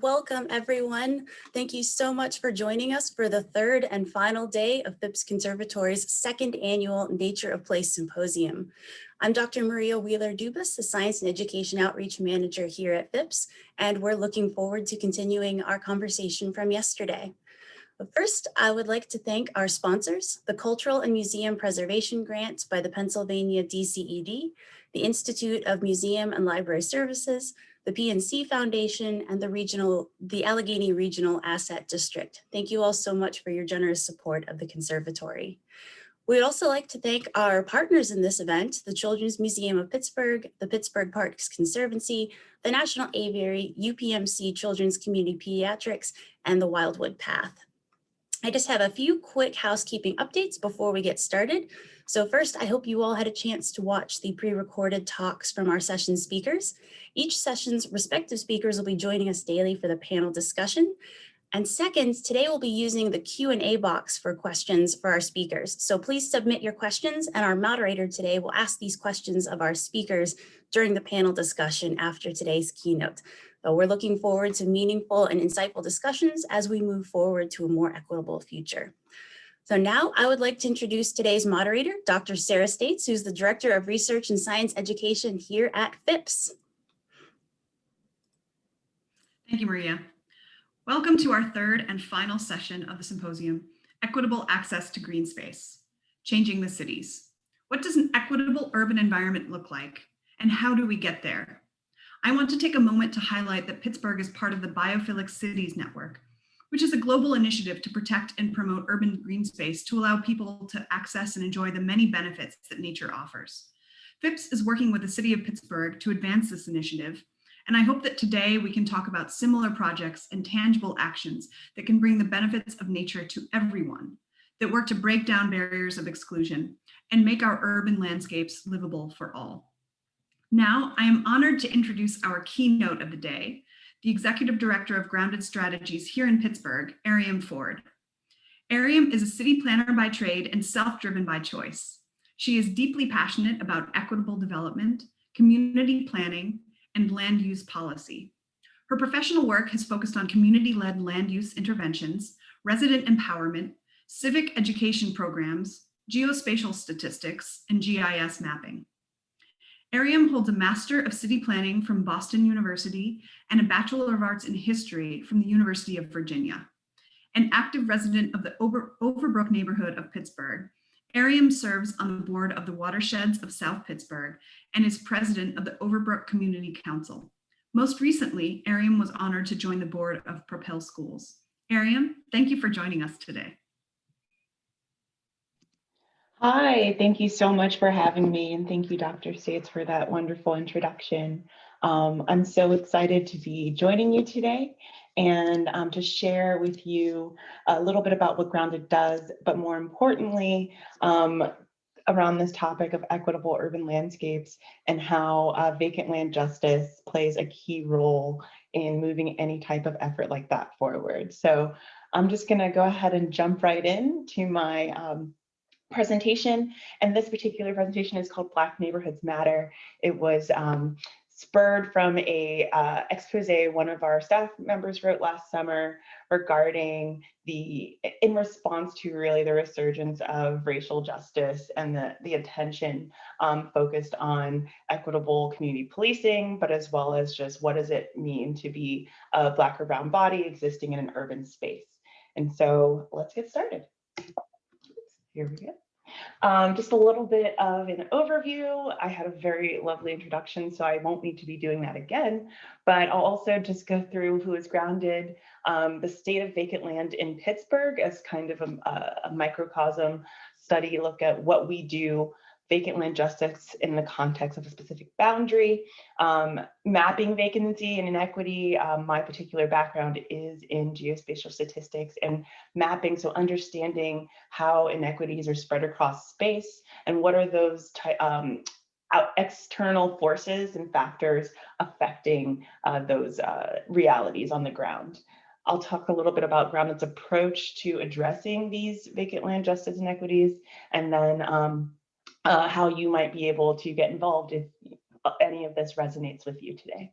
Welcome, everyone. Thank you so much for joining us for the third and final day of Phipps Conservatory's second annual Nature of Place Symposium. I'm Dr. Maria Wheeler-Dubas, the Science and Education Outreach Manager here at Phipps, and we're looking forward to continuing our conversation from yesterday. But first, I would like to thank our sponsors, the Cultural and Museum Preservation Grant by the Pennsylvania DCED, the Institute of Museum and Library Services, the PNC Foundation, and the Allegheny Regional Asset District. Thank you all so much for your generous support of the Conservatory. We'd also like to thank our partners in this event, the Children's Museum of Pittsburgh, the Pittsburgh Parks Conservancy, the National Aviary, UPMC Children's Community Pediatrics, and the Wildwood Path. I just have a few quick housekeeping updates before we get started. So first, I hope you all had a chance to watch the pre-recorded talks from our session speakers. Each session's respective speakers will be joining us daily for the panel discussion. And second, today we'll be using the Q&A box for questions for our speakers. So please submit your questions, and our moderator today will ask these questions of our speakers during the panel discussion after today's keynote. So we're looking forward to meaningful and insightful discussions as we move forward to a more equitable future. So now I would like to introduce today's moderator, Dr. Sarah States, who's the Director of Research and Science Education here at Phipps. Thank you, Maria. Welcome to our third and final session of the symposium, Equitable Access to Greenspace, Changing the Cities. What does an equitable urban environment look like, and how do we get there? I want to take a moment to highlight that Pittsburgh is part of the Biophilic Cities Network, which is a global initiative to protect and promote urban green space to allow people to access and enjoy the many benefits that nature offers. Phipps is working with the city of Pittsburgh to advance this initiative, and I hope that today we can talk about similar projects and tangible actions that can bring the benefits of nature to everyone, that work to break down barriers of exclusion and make our urban landscapes livable for all. Now, I am honored to introduce our keynote of the day, the Executive Director of Grounded Strategies here in Pittsburgh, Ariam Ford. Ariam is a city planner by trade and self-driven by choice. She is deeply passionate about equitable development, community planning, and land use policy. Her professional work has focused on community-led land use interventions, resident empowerment, civic education programs, geospatial statistics, and GIS mapping. Ariam holds a Master of City Planning from Boston University and a Bachelor of Arts in History from the University of Virginia. An active resident of the Overbrook neighborhood of Pittsburgh, Ariam serves on the board of the Watersheds of South Pittsburgh and is president of the Overbrook Community Council. Most recently, Ariam was honored to join the board of Propel Schools. Ariam, thank you for joining us today. Hi, thank you so much for having me, and thank you, Dr. States, for that wonderful introduction. I'm so excited to be joining you today and to share with you a little bit about what Grounded does, but more importantly, around this topic of equitable urban landscapes and how vacant land justice plays a key role in moving any type of effort like that forward. So I'm just going to go ahead and jump right in to my presentation, and this particular presentation is called Black Neighborhoods Matter. It was spurred from a expose one of our staff members wrote last summer regarding in response to really the resurgence of racial justice and the attention focused on equitable community policing, but as well as just what does it mean to be a Black or brown body existing in an urban space. And so let's get started. Here we go. Just a little bit of an overview. I had a very lovely introduction, so I won't need to be doing that again, but I'll also just go through who is Grounded, the state of vacant land in Pittsburgh as kind of a microcosm study, look at what we do, vacant land justice in the context of a specific boundary, mapping vacancy and inequity. My particular background is in geospatial statistics and mapping, so understanding how inequities are spread across space and what are those external forces and factors affecting those realities on the ground. I'll talk a little bit about Grounded's approach to addressing these vacant land justice inequities, and then how you might be able to get involved if any of this resonates with you today.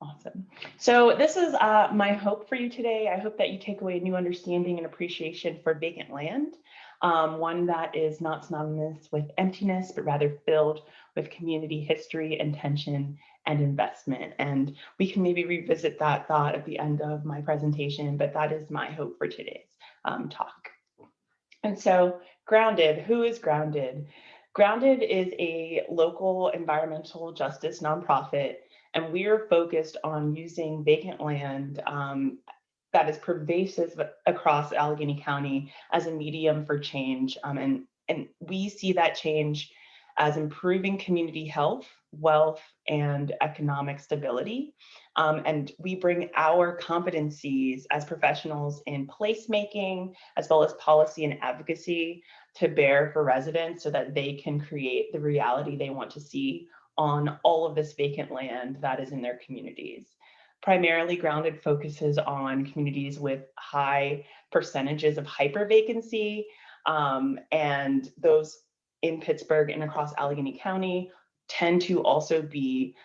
Awesome. So this is my hope for you today. I hope that you take away a new understanding and appreciation for vacant land, one that is not synonymous with emptiness, but rather filled with community history, intention, and investment. And we can maybe revisit that thought at the end of my presentation, but that is my hope for today's talk. And so Grounded, who is Grounded? Grounded is a local environmental justice nonprofit, and we are focused on using vacant land that is pervasive across Allegheny County as a medium for change. And we see that change as improving community health, wealth, and economic stability. And we bring our competencies as professionals in placemaking, as well as policy and advocacy to bear for residents so that they can create the reality they want to see on all of this vacant land that is in their communities. Primarily, Grounded focuses on communities with high percentages of hypervacancy, and those in Pittsburgh and across Allegheny County tend to also be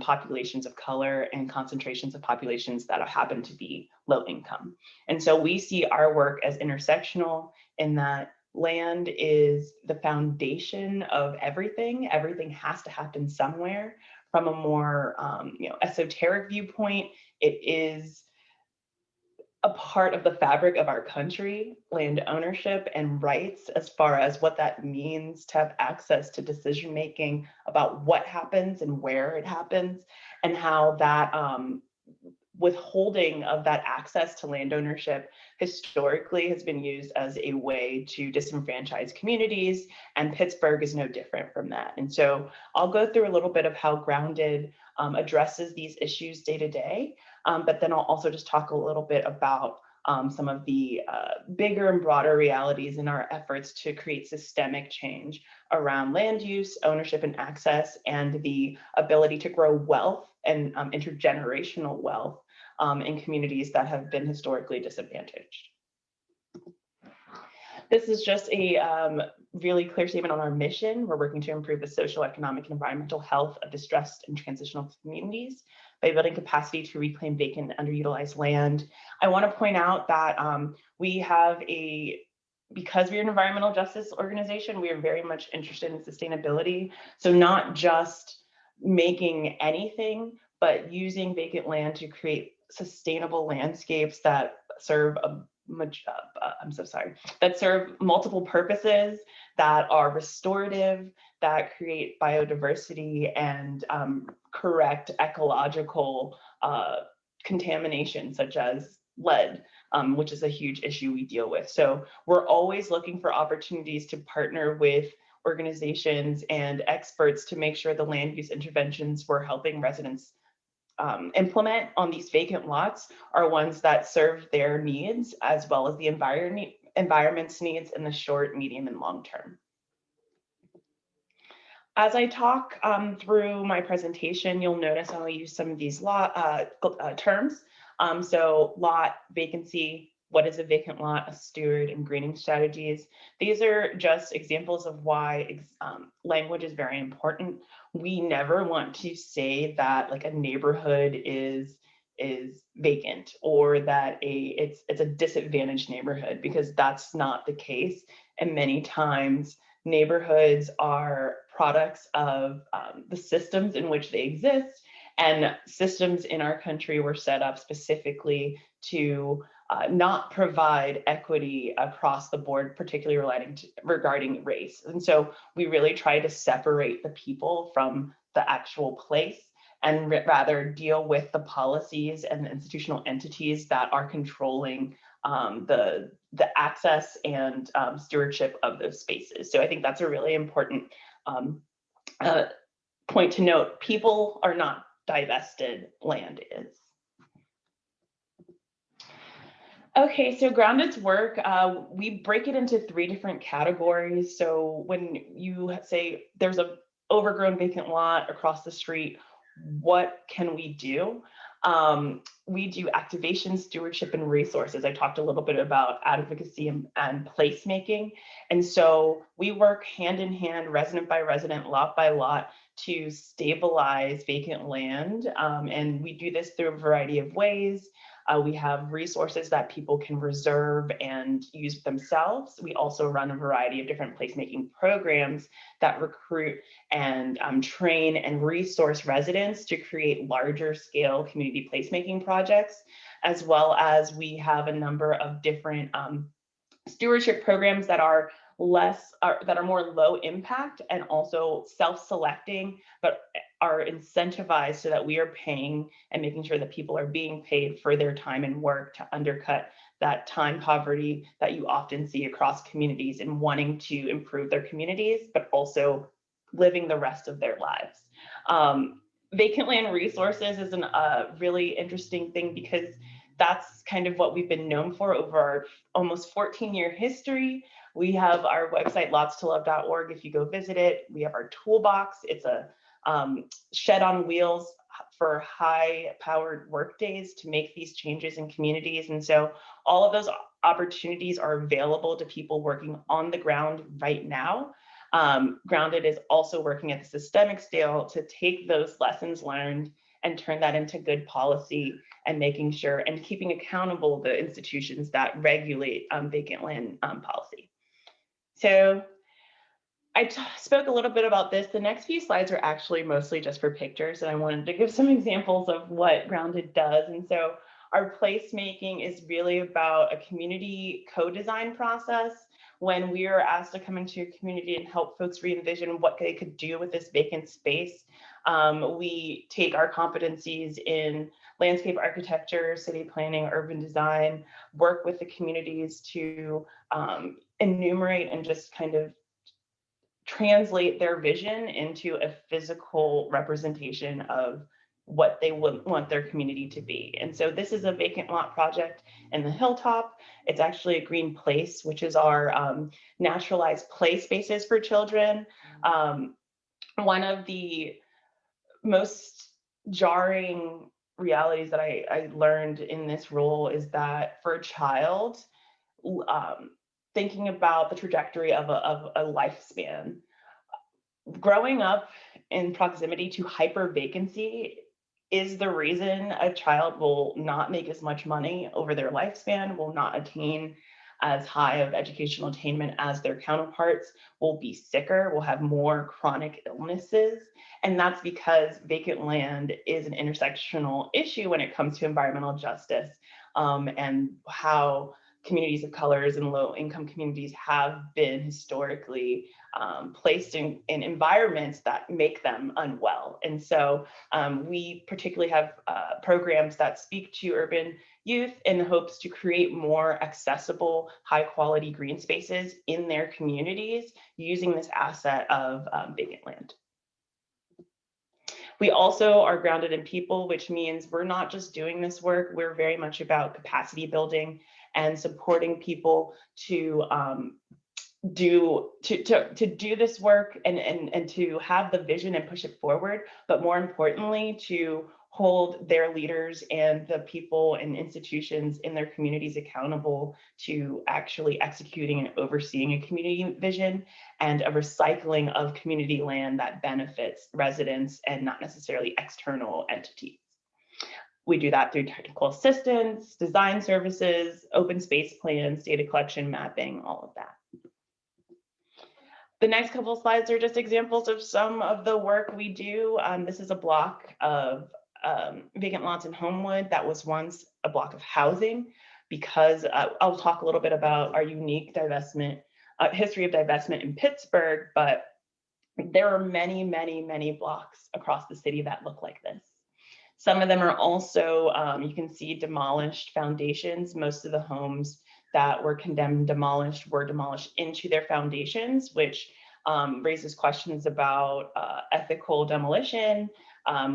populations of color and concentrations of populations that happen to be low income. And so we see our work as intersectional in that land is the foundation of everything. Everything has to happen somewhere. From a more esoteric viewpoint, it is a part of the fabric of our country, land ownership and rights, as far as what that means to have access to decision making about what happens and where it happens, and how that withholding of that access to land ownership historically has been used as a way to disenfranchise communities, and Pittsburgh is no different from that. And so I'll go through a little bit of how Grounded addresses these issues day to day, but then I'll also just talk a little bit about some of the bigger and broader realities in our efforts to create systemic change around land use, ownership, and access, and the ability to grow wealth and intergenerational wealth in communities that have been historically disadvantaged. This is just a really clear statement on our mission. We're working to improve the social, economic, and environmental health of distressed and transitional communities by building capacity to reclaim vacant and underutilized land. I want to point out that because we're an environmental justice organization, we are very much interested in sustainability. So not just making anything, but using vacant land to create sustainable landscapes that serve that serve multiple purposes, that are restorative, that create biodiversity and correct ecological contamination, such as lead, which is a huge issue we deal with. So we're always looking for opportunities to partner with organizations and experts to make sure the land use interventions we're helping residents implement on these vacant lots are ones that serve their needs, as well as the environment's needs in the short, medium, and long term. As I talk through my presentation, you'll notice I'll use some of these terms. So lot, vacancy, what is a vacant lot, a steward, and greening strategies. These are just examples of why language is very important. We never want to say that like a neighborhood is vacant, or that it's a disadvantaged neighborhood, because that's not the case. And many times neighborhoods are products of the systems in which they exist, and systems in our country were set up specifically to not provide equity across the board, particularly regarding race. And so we really try to separate the people from the actual place, and rather deal with the policies and the institutional entities that are controlling the access and stewardship of those spaces. So I think that's a really important point to note. People are not divested, land is. Okay, so Grounded's work, we break it into 3 different categories. So when you say there's an overgrown vacant lot across the street, what can we do? We do activation, stewardship, and resources. I talked a little bit about advocacy and placemaking. And so we work hand in hand, resident by resident, lot by lot, to stabilize vacant land. And we do this through a variety of ways. We have resources that people can reserve and use themselves. We also run a variety of different placemaking programs that recruit and train and resource residents to create larger scale community placemaking projects, as well as we have a number of different stewardship programs that are more low impact and also self-selecting, but are incentivized so that we are paying and making sure that people are being paid for their time and work to undercut that time poverty that you often see across communities and wanting to improve their communities, but also living the rest of their lives. Vacant land resources is a really interesting thing because that's kind of what we've been known for over our almost 14-year history. We have our website, lotstolove.org. If you go visit it, we have our toolbox. It's a shed on wheels for high-powered work days to make these changes in communities. And so all of those opportunities are available to people working on the ground right now. Grounded is also working at the systemic scale to take those lessons learned and turn that into good policy and making sure and keeping accountable the institutions that regulate vacant land policy. So I spoke a little bit about this. The next few slides are actually mostly just for pictures, and I wanted to give some examples of what Grounded does. And so our placemaking is really about a community co-design process. When we are asked to come into a community and help folks re-envision what they could do with this vacant space, we take our competencies in landscape architecture, city planning, urban design, work with the communities to enumerate and just kind of translate their vision into a physical representation of what they would want their community to be. And so this is a vacant lot project in the Hilltop. It's actually a green place, which is our naturalized play spaces for children. One of the most jarring realities that I learned in this role is that for a child, thinking about the trajectory of a lifespan, growing up in proximity to hyper vacancy is the reason a child will not make as much money over their lifespan, will not attain as high of educational attainment as their counterparts, will be sicker, will have more chronic illnesses. And that's because vacant land is an intersectional issue when it comes to environmental justice, and how communities of colors and low-income communities have been historically placed in environments that make them unwell. And so we particularly have programs that speak to urban youth in hopes to create more accessible, high-quality green spaces in their communities using this asset of vacant land. We also are grounded in people, which means we're not just doing this work, we're very much about capacity building and supporting people to do this work and to have the vision and push it forward, but more importantly, to hold their leaders and the people and institutions in their communities accountable to actually executing and overseeing a community vision and a recycling of community land that benefits residents and not necessarily external entities. We do that through technical assistance, design services, open space plans, data collection, mapping, all of that. The next couple of slides are just examples of some of the work we do. This is a block of vacant lots in Homewood that was once a block of housing, because I'll talk a little bit about our unique divestment, history of divestment in Pittsburgh, but there are many, many, many blocks across the city that look like this. Some of them are also, you can see demolished foundations. Most of the homes that were condemned demolished were demolished into their foundations, which raises questions about ethical demolition.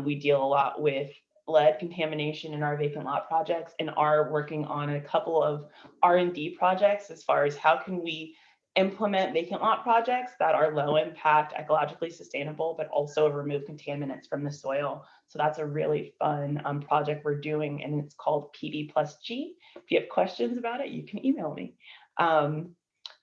We deal a lot with lead contamination in our vacant lot projects and are working on a couple of R&D projects as far as how can we implement vacant lot projects that are low impact, ecologically sustainable, but also remove contaminants from the soil. So that's a really fun project we're doing, and it's called PD+G. If you have questions about it, you can email me.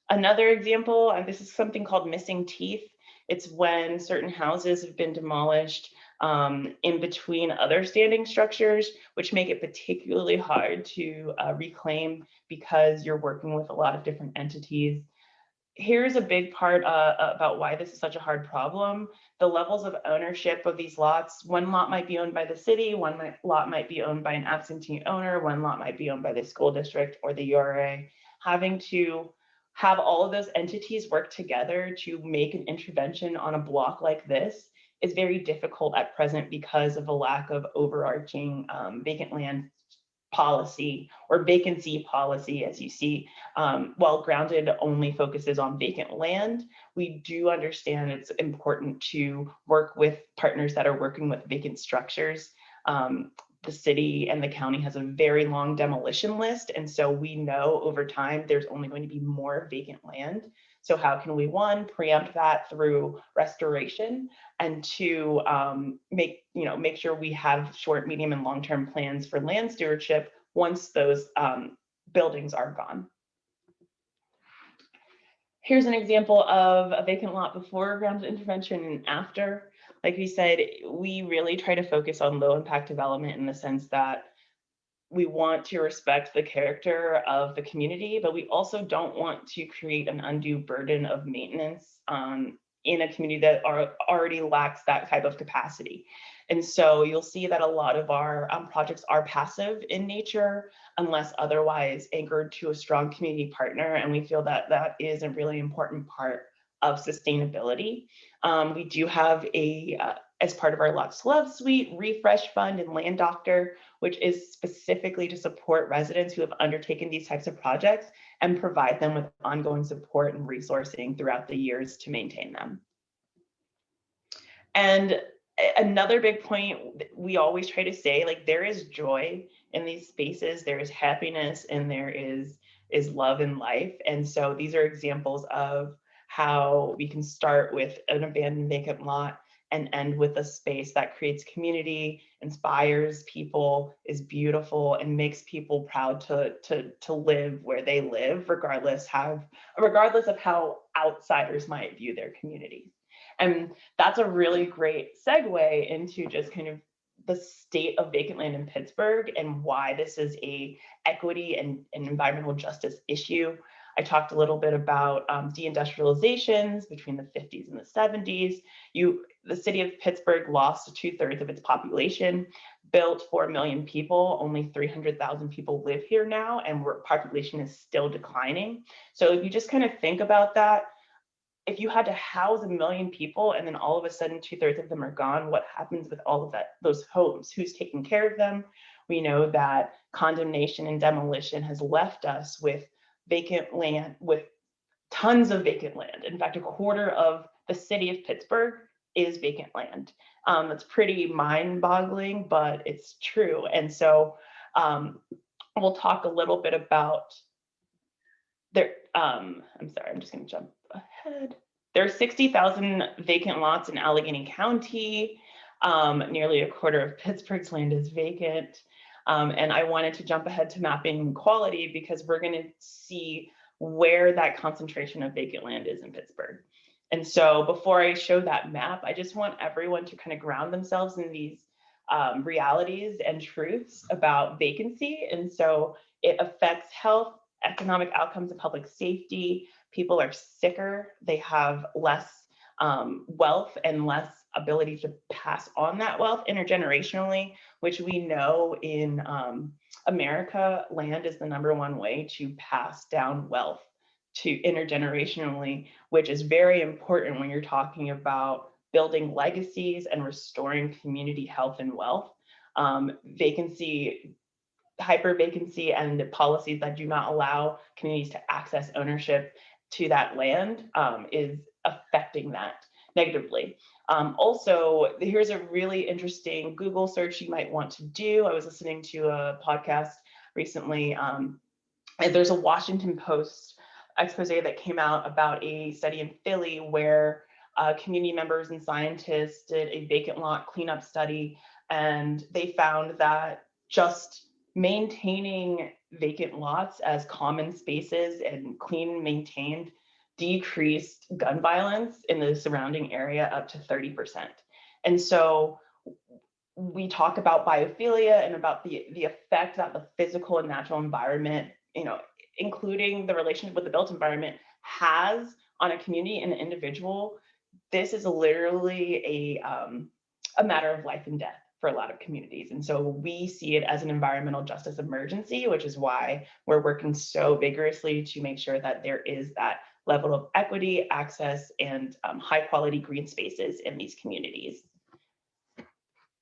Another example, this is something called Missing Teeth. It's when certain houses have been demolished in between other standing structures, which make it particularly hard to reclaim because you're working with a lot of different entities. Here's a big part about why this is such a hard problem. The levels of ownership of these lots. One lot might be owned by the city, lot might be owned by an absentee owner, one lot might be owned by the school district or the URA. Having to have all of those entities work together to make an intervention on a block like this is very difficult at present because of a lack of overarching vacant land policy or vacancy policy. As you see, while grounded only focuses on vacant land, we do understand it's important to work with partners that are working with vacant structures. The city and the county has a very long demolition list, and so we know over time there's only going to be more vacant land. So how can we, one, preempt that through restoration, and two, make sure we have short, medium, and long-term plans for land stewardship once those buildings are gone. Here's an example of a vacant lot before ground intervention and after. Like we said, we really try to focus on low impact development in the sense that we want to respect the character of the community, but we also don't want to create an undue burden of maintenance in a community that already lacks that type of capacity. And so you'll see that a lot of our projects are passive in nature, unless otherwise anchored to a strong community partner. And we feel that that is a really important part of sustainability. We do have as part of our Lots to Love suite, Refresh Fund and Land Doctor, which is specifically to support residents who have undertaken these types of projects and provide them with ongoing support and resourcing throughout the years to maintain them. And another big point we always try to say, like, there is joy in these spaces, there is happiness, and there is love in life. And so these are examples of how we can start with an abandoned vacant lot and end with a space that creates community, inspires people, is beautiful, and makes people proud to live where they live, regardless of how outsiders might view their communities. And that's a really great segue into just kind of the state of vacant land in Pittsburgh and why this is a equity and an environmental justice issue. I talked a little bit about deindustrializations between the 50s and the 70s. The city of Pittsburgh lost 2/3 of its population, built 4 million people, only 300,000 people live here now, and our population is still declining. So if you just kind of think about that, if you had to house 1 million people and then all of a sudden 2/3 of them are gone, what happens with all of those homes? Who's taking care of them? We know that condemnation and demolition has left us with vacant land, with tons of vacant land. In fact, 1/4 of the city of Pittsburgh is vacant land. That's pretty mind-boggling, but it's true. And so we'll talk a little bit about there. I'm sorry, I'm just going to jump ahead. There are 60,000 vacant lots in Allegheny County. Nearly 1/4 of Pittsburgh's land is vacant. And I wanted to jump ahead to mapping quality because we're going to see where that concentration of vacant land is in Pittsburgh. And so before I show that map, I just want everyone to kind of ground themselves in these realities and truths about vacancy. And so it affects health, economic outcomes, and public safety. People are sicker, they have less wealth and less ability to pass on that wealth intergenerationally, which we know in America, land is the #1 way to pass down wealth to intergenerationally, which is very important when you're talking about building legacies and restoring community health and wealth. Vacancy, hyper vacancy, and policies that do not allow communities to access ownership to that land is affecting that negatively. Also, here's a really interesting Google search you might want to do. I was listening to a podcast recently, and there's a Washington Post expose that came out about a study in Philly where community members and scientists did a vacant lot cleanup study, and they found that just maintaining vacant lots as common spaces and clean, maintained decreased gun violence in the surrounding area up to 30%. And so we talk about biophilia and about the effect that the physical and natural environment, including the relationship with the built environment, has on a community and an individual. This is literally a matter of life and death for a lot of communities. And so we see it as an environmental justice emergency, which is why we're working so vigorously to make sure that there is that level of equity, access, and high quality green spaces in these communities.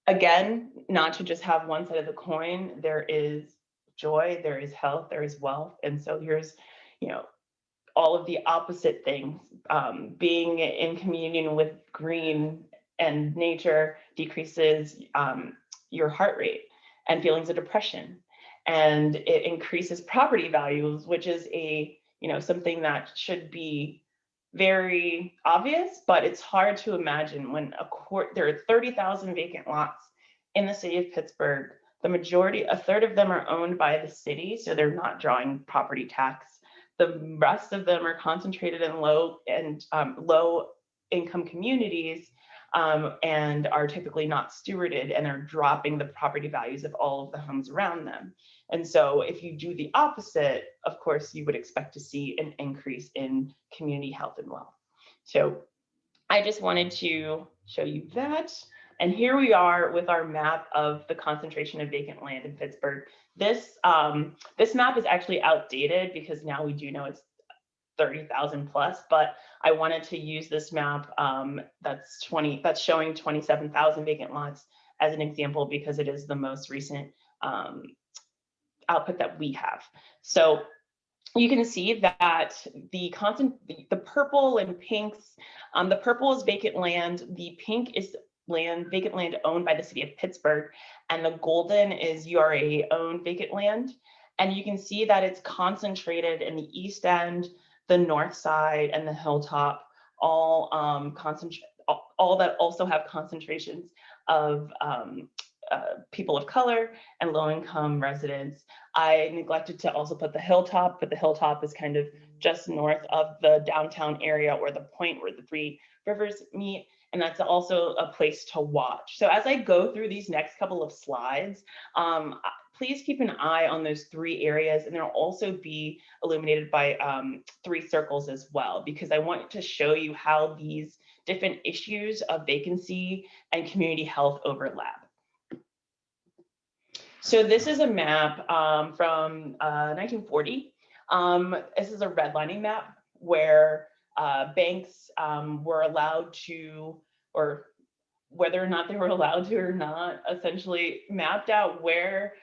Again, not to just have one side of the coin, there is joy, there is health, there is wealth. And so here's, all of the opposite things. Being in communion with green and nature decreases your heart rate and feelings of depression. And it increases property values, which is something that should be very obvious, but it's hard to imagine when there are 30,000 vacant lots in the city of Pittsburgh. A third of them are owned by the city, so they're not drawing property tax. The rest of them are concentrated in low income communities and are typically not stewarded and are dropping the property values of all of the homes around them. And so if you do the opposite, of course, you would expect to see an increase in community health and wealth. So I just wanted to show you that. And here we are with our map of the concentration of vacant land in Pittsburgh. This map is actually outdated because now we do know it's 30,000 plus, but I wanted to use this map that's showing 27,000 vacant lots as an example because it is the most recent output that we have. So you can see that the purple and pinks, the purple is vacant land, the pink is vacant land owned by the city of Pittsburgh, and the golden is URA owned vacant land. And you can see that it's concentrated in the East End, the North Side, and the Hilltop, all that also have concentrations of people of color and low-income residents. I neglected to also put the Hilltop, but the Hilltop is kind of just north of the downtown area or the point where the three rivers meet. And that's also a place to watch. So as I go through these next couple of slides, please keep an eye on those three areas, and they'll also be illuminated by 3 circles as well, because I want to show you how these different issues of vacancy and community health overlap. So this is a map from 1940. This is a redlining map where banks were allowed to, or whether or not they were allowed to or not, essentially mapped out where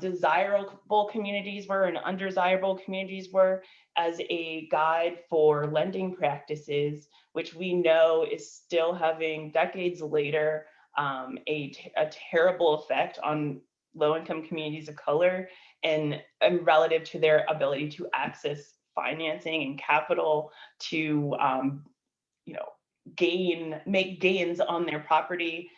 desirable communities were and undesirable communities were as a guide for lending practices, which we know is still having decades later a terrible effect on low-income communities of color and relative to their ability to access financing and capital to make gains on their property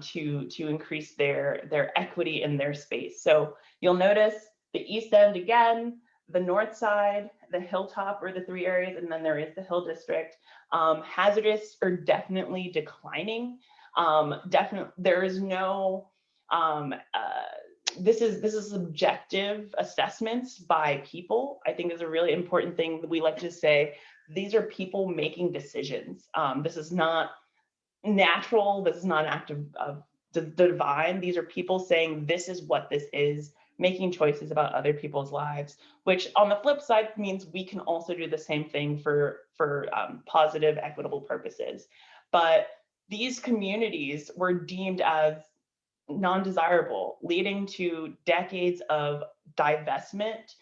to increase their equity in their space. So you'll notice the East End again, the North Side, the Hilltop are the 3 areas, and then there is the Hill District. Hazardous are definitely declining. There is no this is subjective assessments by people. I think is a really important thing that we like to say. These are people making decisions. This is not natural. This is not an act of the divine. These are people saying this is what this is, making choices about other people's lives, which on the flip side means we can also do the same thing for positive, equitable purposes. But these communities were deemed as non-desirable, leading to decades of divestment,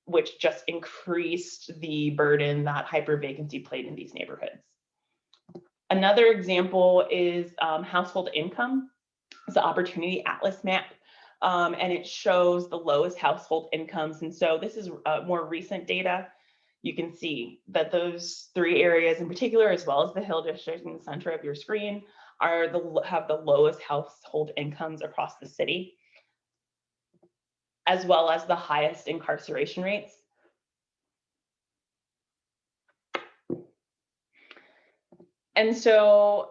which just increased the burden that hypervacancy played in these neighborhoods. Another example is household income. It's the Opportunity Atlas map, and it shows the lowest household incomes. And so this is more recent data. You can see that those 3 areas in particular, as well as the Hill District in the center of your screen, have the lowest household incomes across the city, as well as the highest incarceration rates. And so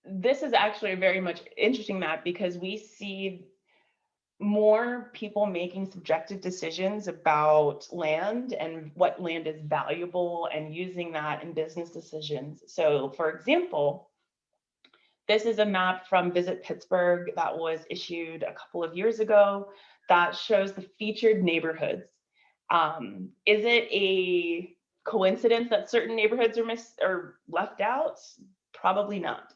this is actually a very much interesting map because we see more people making subjective decisions about land and what land is valuable and using that in business decisions. So for example, this is a map from Visit Pittsburgh that was issued a couple of years ago that shows the featured neighborhoods. Is it a coincidence that certain neighborhoods are missed or left out? Probably not.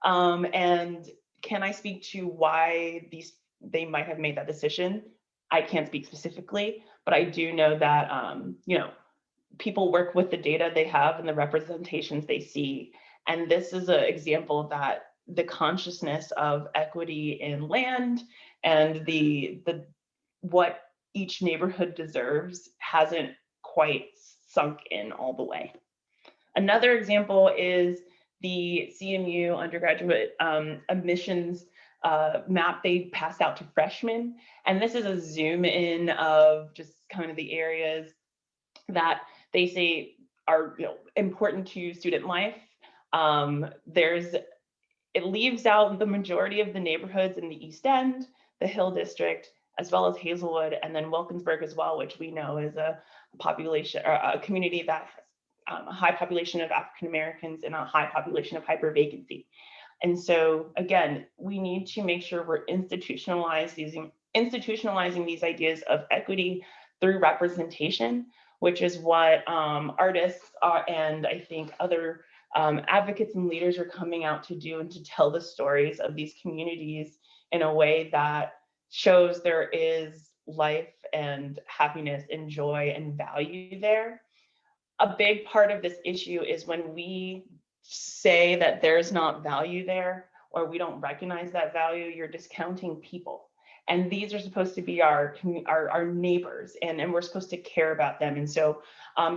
And can I speak to why they might have made that decision? I can't speak specifically, but I do know that people work with the data they have and the representations they see. And this is an example that the consciousness of equity in land and the what each neighborhood deserves hasn't quite sunk in all the way. Another example is the CMU undergraduate admissions map they passed out to freshmen. And this is a zoom in of just kind of the areas that they say are important to student life. It leaves out the majority of the neighborhoods in the East End, the Hill District, as well as Hazelwood, and then Wilkinsburg as well, which we know is a population or a community that has a high population of African Americans and a high population of hyper vacancy. And so again, we need to make sure we're institutionalizing these ideas of equity through representation, which is what artists are, and I think other advocates and leaders are coming out to do, and to tell the stories of these communities in a way that shows there is life and happiness and joy and value there. A big part of this issue is when we say that there's not value there, or we don't recognize that value, you're discounting people. And these are supposed to be our neighbors, and we're supposed to care about them. And so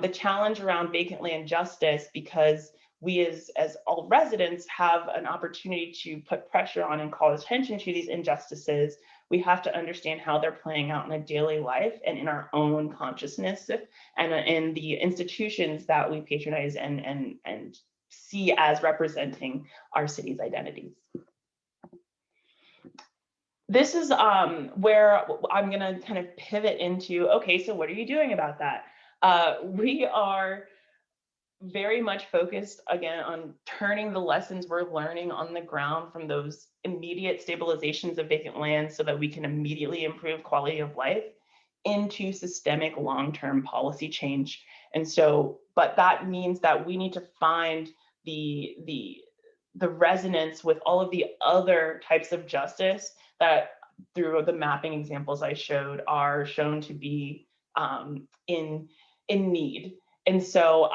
the challenge around vacant land justice, because we as all residents have an opportunity to put pressure on and call attention to these injustices, we have to understand how they're playing out in a daily life and in our own consciousness and in the institutions that we patronize and see as representing our city's identities. This is where I'm going to kind of pivot into, okay, so what are you doing about that? We are very much focused, again, on turning the lessons we're learning on the ground from those immediate stabilizations of vacant land so that we can immediately improve quality of life into systemic long-term policy change. And so, but that means that we need to find the resonance with all of the other types of justice that, through the mapping examples I showed, are shown to be in need. And so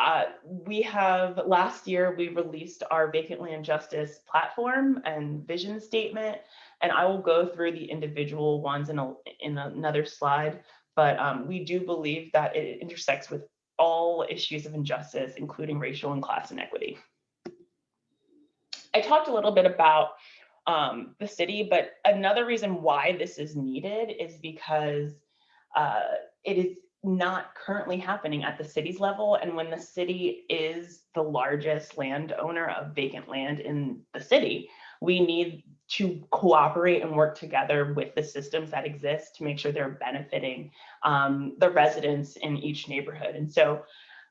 last year, we released our vacant land justice platform and vision statement, and I will go through the individual ones in another slide, but we do believe that it intersects with all issues of injustice, including racial and class inequity. I talked a little bit about the city, but another reason why this is needed is because it is not currently happening at the city's level. And when the city is the largest landowner of vacant land in the city, we need to cooperate and work together with the systems that exist to make sure they're benefiting the residents in each neighborhood. And so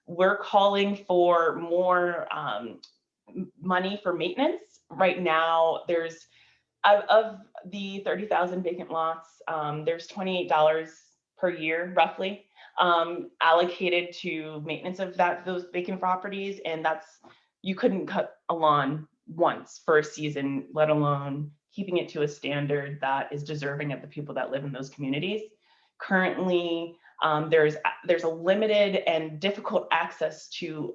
we're calling for more money for maintenance. Right now, there's of the 30,000 vacant lots, there's $28 per year, roughly, allocated to maintenance of those vacant properties, and you couldn't cut a lawn once for a season, let alone keeping it to a standard that is deserving of the people that live in those communities. Currently, there's a limited and difficult access to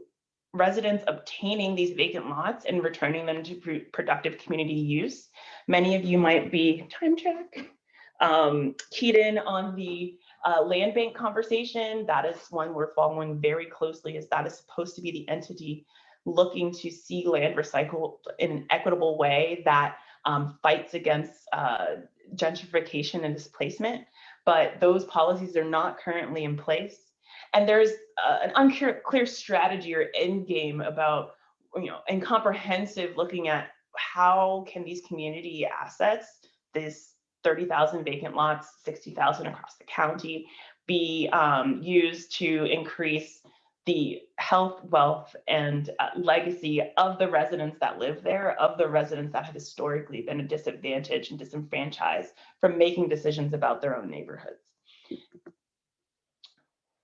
residents obtaining these vacant lots and returning them to productive community use. Many of you might be, time check, keyed in on the land bank conversation. That is one we're following very closely, as that is supposed to be the entity looking to see land recycled in an equitable way that fights against gentrification and displacement. But those policies are not currently in place. And there's an unclear strategy or end game about, and comprehensive looking at how can these community assets, this 30,000 vacant lots, 60,000 across the county, be used to increase the health, wealth, and legacy of the residents that live there, of the residents that have historically been disadvantaged and disenfranchised from making decisions about their own neighborhoods.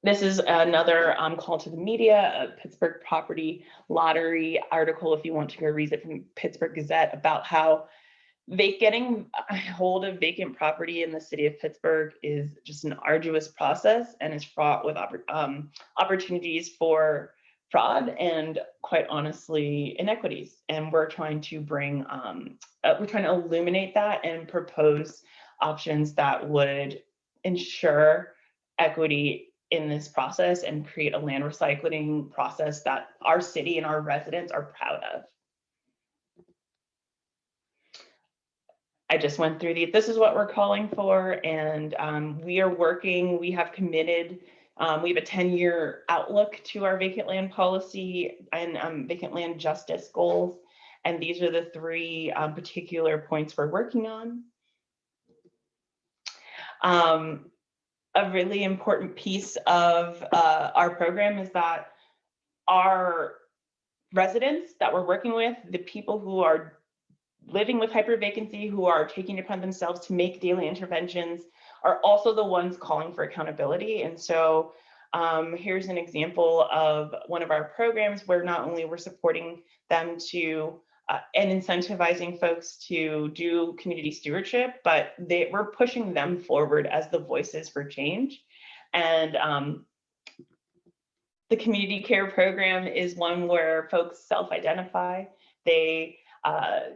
This is another call to the media, a Pittsburgh property lottery article, if you want to go read it, from Pittsburgh Gazette, about how getting a hold of vacant property in the city of Pittsburgh is just an arduous process and is fraught with opportunities for fraud and, quite honestly, inequities. And we're trying to illuminate that and propose options that would ensure equity in this process and create a land recycling process that our city and our residents are proud of. I just went through this is what we're calling for, and we are working, we have committed, we have a 10-year outlook to our vacant land policy and vacant land justice goals. And these are the three particular points we're working on. A really important piece of our program is that our residents that we're working with, the people who are living with hypervacancy, who are taking it upon themselves to make daily interventions, are also the ones calling for accountability. And so here's an example of one of our programs where not only we're supporting them to and incentivizing folks to do community stewardship, but we're pushing them forward as the voices for change. And the community care program is one where folks self-identify. They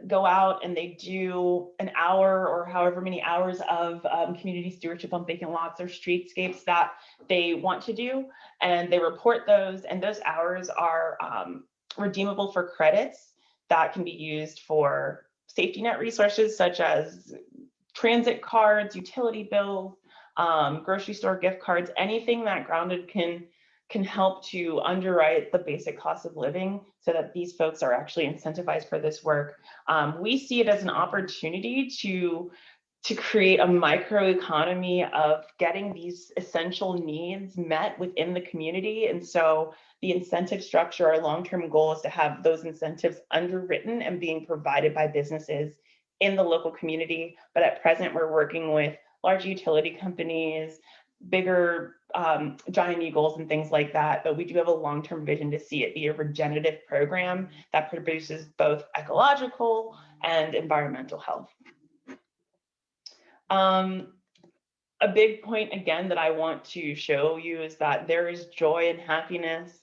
go out and they do an hour or however many hours of community stewardship on vacant lots or streetscapes that they want to do, and they report those, and those hours are redeemable for credits that can be used for safety net resources such as transit cards, utility bills, grocery store gift cards, anything that Grounded can help to underwrite the basic cost of living so that these folks are actually incentivized for this work. We see it as an opportunity to create a microeconomy of getting these essential needs met within the community. And so the incentive structure, our long-term goal is to have those incentives underwritten and being provided by businesses in the local community. But at present, we're working with large utility companies, bigger giant eagles and things like that, but we do have a long-term vision to see it be a regenerative program that produces both ecological and environmental health. A big point again that I want to show you is that there is joy and happiness.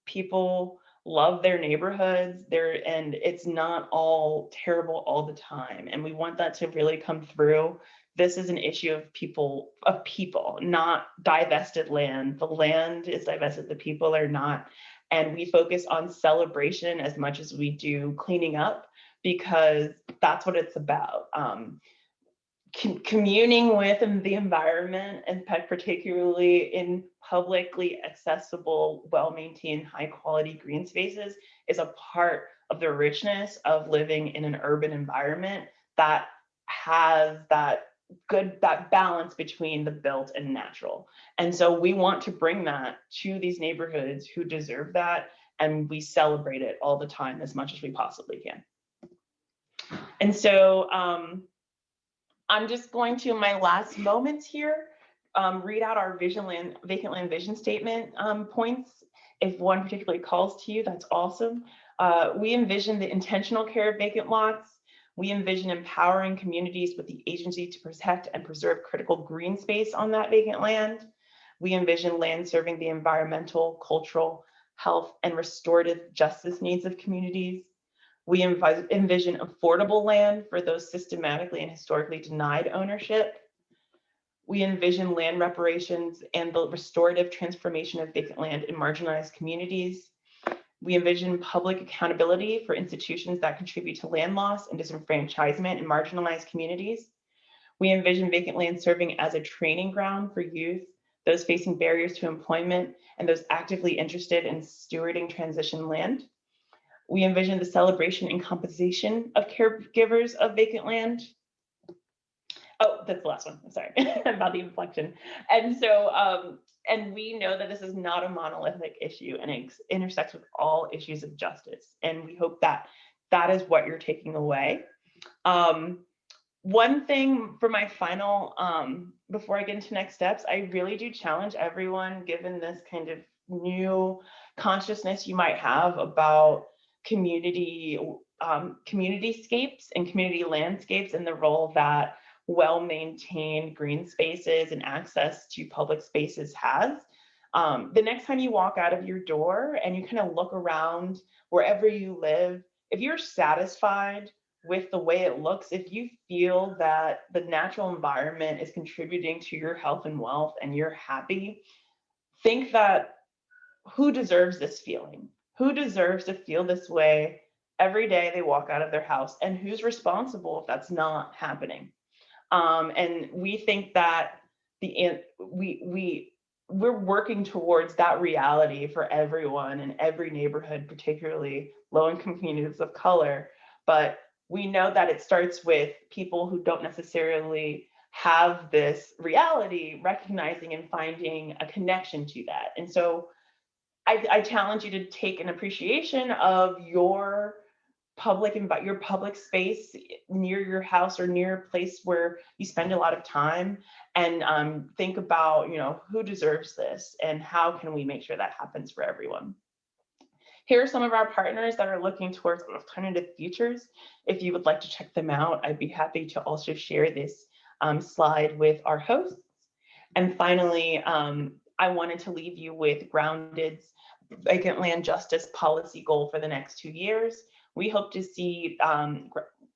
People love their neighborhoods and it's not all terrible all the time, and we want that to really come through. This is an issue of people, not divested land. The land is divested, the people are not. And we focus on celebration as much as we do cleaning up, because that's what it's about. Communing with the environment, and particularly in publicly accessible, well-maintained, high-quality green spaces, is a part of the richness of living in an urban environment that has that balance between the built and natural. And so we want to bring that to these neighborhoods who deserve that, and we celebrate it all the time as much as we possibly can. And so I'm just going to, in my last moments here, read out our vacant land vision statement points. If one particularly calls to you, that's awesome. We envision the intentional care of vacant lots. We envision empowering communities with the agency to protect and preserve critical green space on that vacant land. We envision land serving the environmental, cultural, health, and restorative justice needs of communities. We envision affordable land for those systematically and historically denied ownership. We envision land reparations and the restorative transformation of vacant land in marginalized communities. We envision public accountability for institutions that contribute to land loss and disenfranchisement in marginalized communities. We envision vacant land serving as a training ground for youth those facing barriers to employment, and those actively interested in stewarding transition land. We envision the celebration and compensation of caregivers of vacant land. Oh, that's the last one. I'm sorry about the inflection. And so, and we know that this is not a monolithic issue, and it intersects with all issues of justice. And we hope that that is what you're taking away. One thing for my final, before I get into next steps, I really do challenge everyone, given this kind of new consciousness you might have about community, community-scapes and community landscapes, and the role that well-maintained green spaces and access to public spaces has. The next time you walk out of your door and you kind of look around wherever you live, if you're satisfied with the way it looks, if you feel that the natural environment is contributing to your health and wealth and you're happy, think that who deserves this feeling? Who deserves to feel this way every day they walk out of their house, and who's responsible if that's not happening? And we think that we're working towards that reality for everyone in every neighborhood, particularly low-income communities of color. But we know that it starts with people who don't necessarily have this reality, recognizing and finding a connection to that. And so I challenge you to take an appreciation of your public space near your house or near a place where you spend a lot of time, and think about, who deserves this and how can we make sure that happens for everyone. Here are some of our partners that are looking towards alternative futures. If you would like to check them out, I'd be happy to also share this slide with our hosts. And finally, I wanted to leave you with Grounded's vacant land justice policy goal for the next 2 years. We hope to see,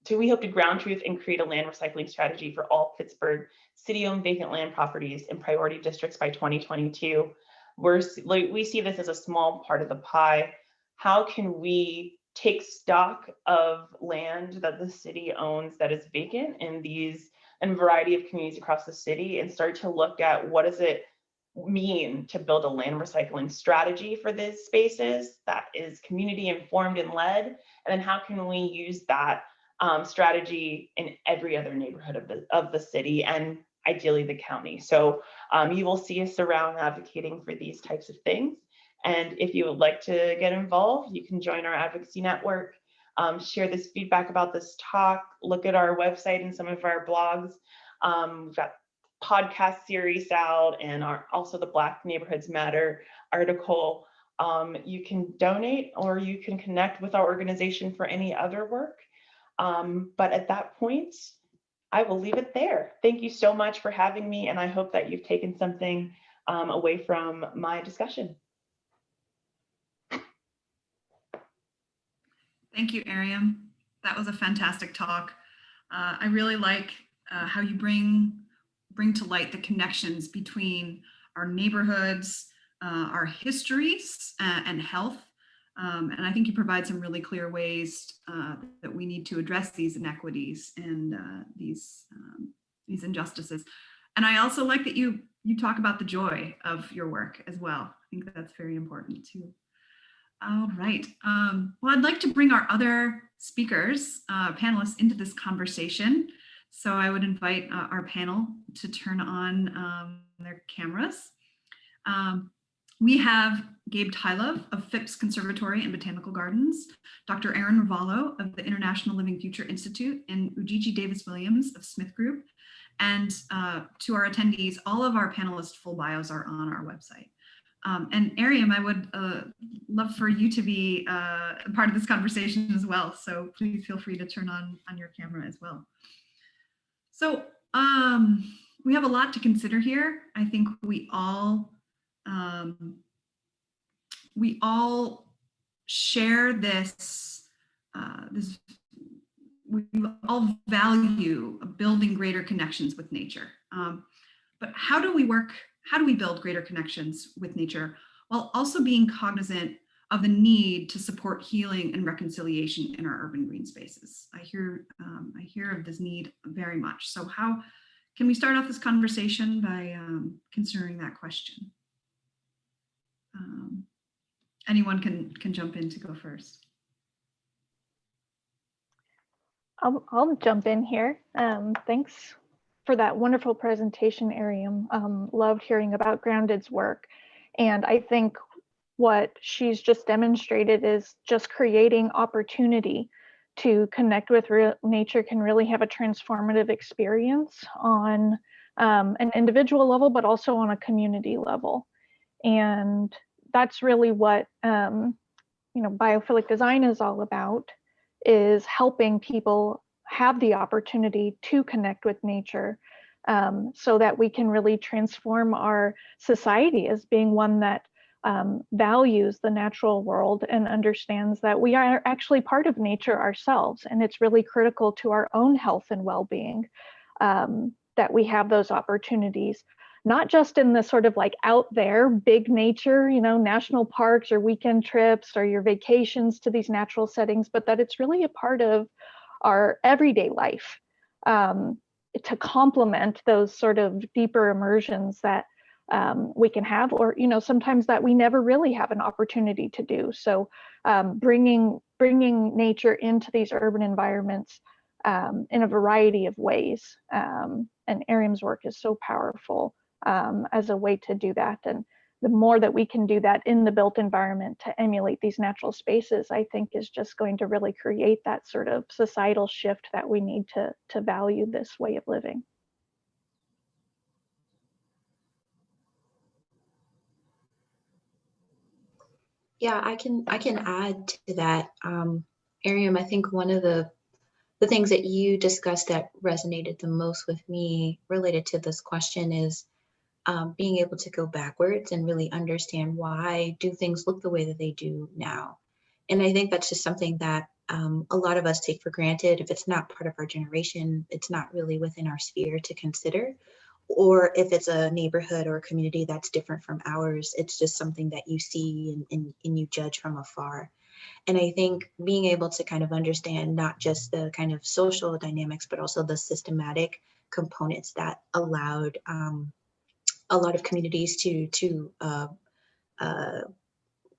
we hope to ground truth and create a land recycling strategy for all Pittsburgh city-owned vacant land properties in priority districts by 2022. We see this as a small part of the pie. How can we take stock of land that the city owns that is vacant in a variety of communities across the city, and start to look at what does it mean to build a land recycling strategy for these spaces that is community informed and led, and then how can we use that strategy in every other neighborhood of the city, and ideally the county. So you will see us around advocating for these types of things. And if you would like to get involved, you can join our advocacy network, share this feedback about this talk, look at our website and some of our blogs. We've got podcast series out, and also the Black Neighborhoods Matter article. You can donate, or you can connect with our organization for any other work. But at that point, I will leave it there. Thank you so much for having me, and I hope that you've taken something away from my discussion. Thank you, Ariam. That was a fantastic talk. I really like how you bring to light the connections between our neighborhoods, our histories, and health. And I think you provide some really clear ways that we need to address these inequities and these injustices. And I also like that you talk about the joy of your work as well. I think that's very important too. All right. Well, I'd like to bring our other speakers, panelists, into this conversation. So I would invite our panel to turn on their cameras. We have Gabe Tilove of Phipps Conservatory and Botanical Gardens, Dr. Erin Rovalo of the International Living Future Institute, and Ujijji Davis-Williams of SmithGroup. And to our attendees, all of our panelists' full bios are on our website. And Ariam, I would love for you to be part of this conversation as well. So please feel free to turn on your camera as well. So we have a lot to consider here. I think we all share this, we all value building greater connections with nature. But how do we build greater connections with nature while also being cognizant of the need to support healing and reconciliation in our urban green spaces? I hear of this need very much. So how Can we start off this conversation by considering that question? Anyone can jump in to go first. I'll jump in here. Thanks for that wonderful presentation, Ariam. Loved hearing about Grounded's work. And I think what she's just demonstrated is just creating opportunity to connect with nature can really have a transformative experience on an individual level, but also on a community level. And that's really what biophilic design is all about, is helping people have the opportunity to connect with nature, so that we can really transform our society as being one that values the natural world and understands that we are actually part of nature ourselves. And it's really critical to our own health and well-being that we have those opportunities, not just in the sort of like out there big nature, national parks or weekend trips or your vacations to these natural settings, but that it's really a part of our everyday life to complement those sort of deeper immersions that we can have, or sometimes that we never really have an opportunity to do. So bringing nature into these urban environments in a variety of ways, and Ariam's work is so powerful as a way to do that. And the more that we can do that in the built environment to emulate these natural spaces, I think is just going to really create that sort of societal shift that we need to value this way of living. Yeah, I can add to that. Ariam, I think one of the things that you discussed that resonated the most with me related to this question is being able to go backwards and really understand why do things look the way that they do now. And I think that's just something that a lot of us take for granted. If it's not part of our generation, it's not really within our sphere to consider. Or if it's a neighborhood or a community that's different from ours, it's just something that you see and you judge from afar. And I think being able to kind of understand not just the kind of social dynamics, but also the systematic components that allowed a lot of communities to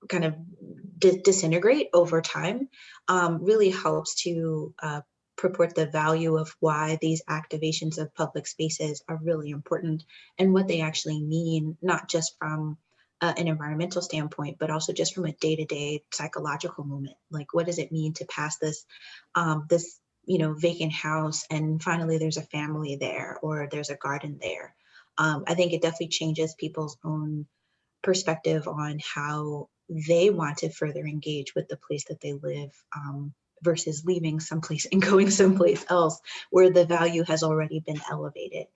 kind of disintegrate over time really helps to purport the value of why these activations of public spaces are really important and what they actually mean, not just from an environmental standpoint, but also just from a day-to-day psychological moment. Like, what does it mean to pass this vacant house and finally there's a family there or there's a garden there? I think it definitely changes people's own perspective on how they want to further engage with the place that they live, versus leaving someplace and going someplace else where the value has already been elevated.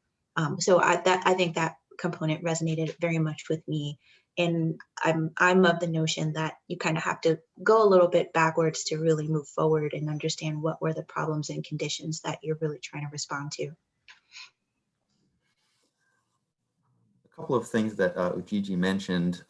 So I think that component resonated very much with me. And I'm of the notion that you kind of have to go a little bit backwards to really move forward and understand what were the problems and conditions that you're really trying to respond to. A couple of things that Ujijji mentioned,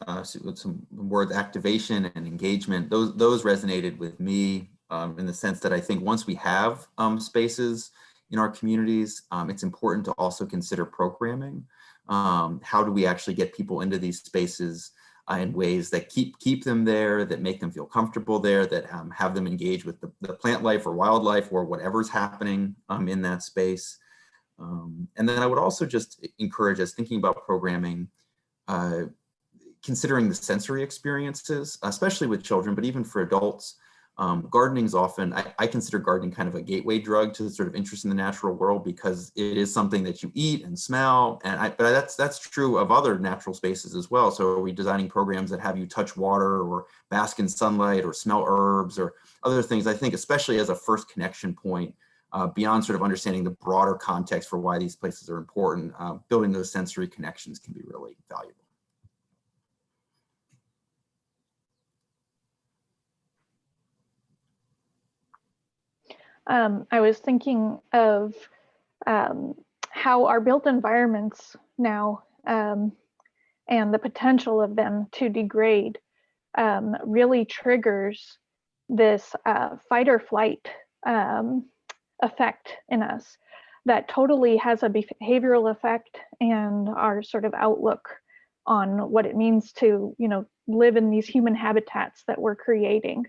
with some words, activation and engagement, those resonated with me in the sense that I think once we have spaces in our communities, it's important to also consider programming. How do we actually get people into these spaces in ways that keep them there, that make them feel comfortable there, that have them engage with the plant life or wildlife or whatever's happening in that space. And then I would also just encourage us thinking about programming, considering the sensory experiences, especially with children, but even for adults. Gardening is often, I consider gardening kind of a gateway drug to sort of interest in the natural world, because it is something that you eat and smell. But that's true of other natural spaces as well. So are we designing programs that have you touch water or bask in sunlight or smell herbs or other things? I think especially as a first connection point, beyond sort of understanding the broader context for why these places are important, building those sensory connections can be really valuable. I was thinking of how our built environments now and the potential of them to degrade really triggers this fight or flight effect in us. that totally has a behavioral effect and our sort of outlook on what it means to, live in these human habitats that we're creating.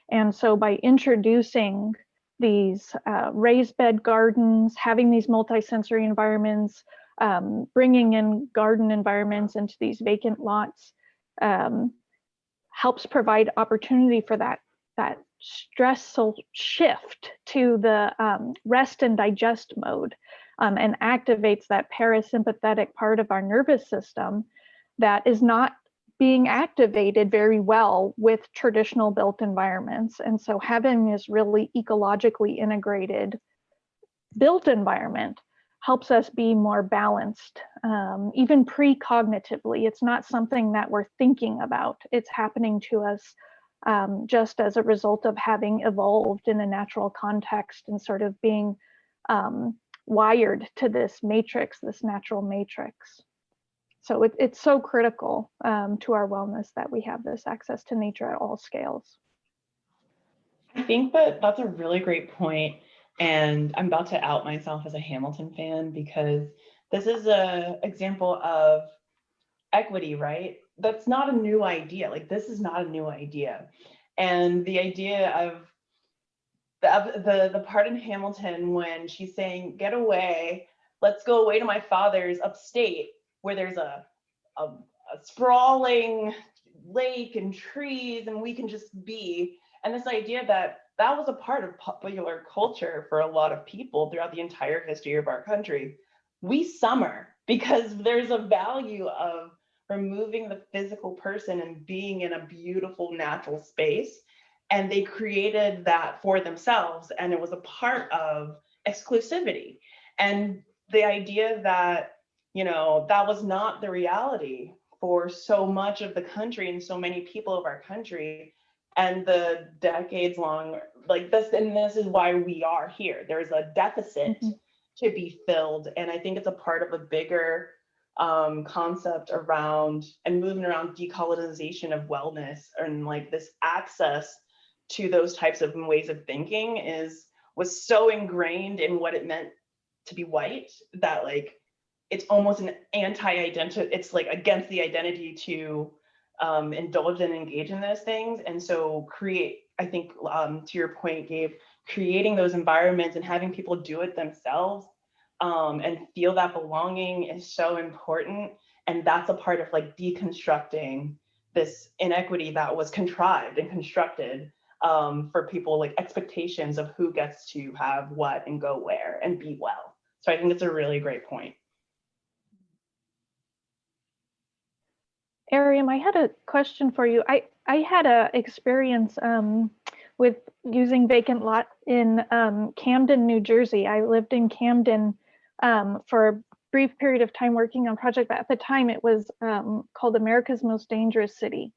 And so by introducing these raised bed gardens, having these multisensory environments, bringing in garden environments into these vacant lots, helps provide opportunity for that stressful shift to the rest and digest mode, and activates that parasympathetic part of our nervous system that is not being activated very well with traditional built environments. And so having this really ecologically integrated built environment helps us be more balanced, even precognitively. It's not something that we're thinking about. It's happening to us just as a result of having evolved in a natural context and sort of being wired to this matrix, this natural matrix. So it's so critical to our wellness that we have this access to nature at all scales. I think that that's a really great point. And I'm about to out myself as a Hamilton fan because this is an example of equity, right? That's not a new idea. Like, this is not a new idea. And the idea of the part in Hamilton when she's saying, get away, let's go away to my father's upstate, where there's a sprawling lake and trees and we can just be. And this idea that was a part of popular culture for a lot of people throughout the entire history of our country. We summer because there's a value of removing the physical person and being in a beautiful natural space. And they created that for themselves, and it was a part of exclusivity. And the idea that, that was not the reality for so much of the country and so many people of our country, and the decades long, like this, and this is why we are here. There's a deficit to be filled. And I think it's a part of a bigger concept around and moving around decolonization of wellness, and like this access to those types of ways of thinking was so ingrained in what it meant to be white that like it's almost an anti-identity, it's like against the identity to indulge and engage in those things. And so I think to your point, Gabe, creating those environments and having people do it themselves and feel that belonging is so important. And that's a part of like deconstructing this inequity that was contrived and constructed for people, like expectations of who gets to have what and go where and be well. So I think it's a really great point. Ariam, I had a question for you. I had a experience with using vacant lot in Camden, New Jersey. I lived in Camden for a brief period of time working on a project, but at the time it was called America's Most Dangerous City.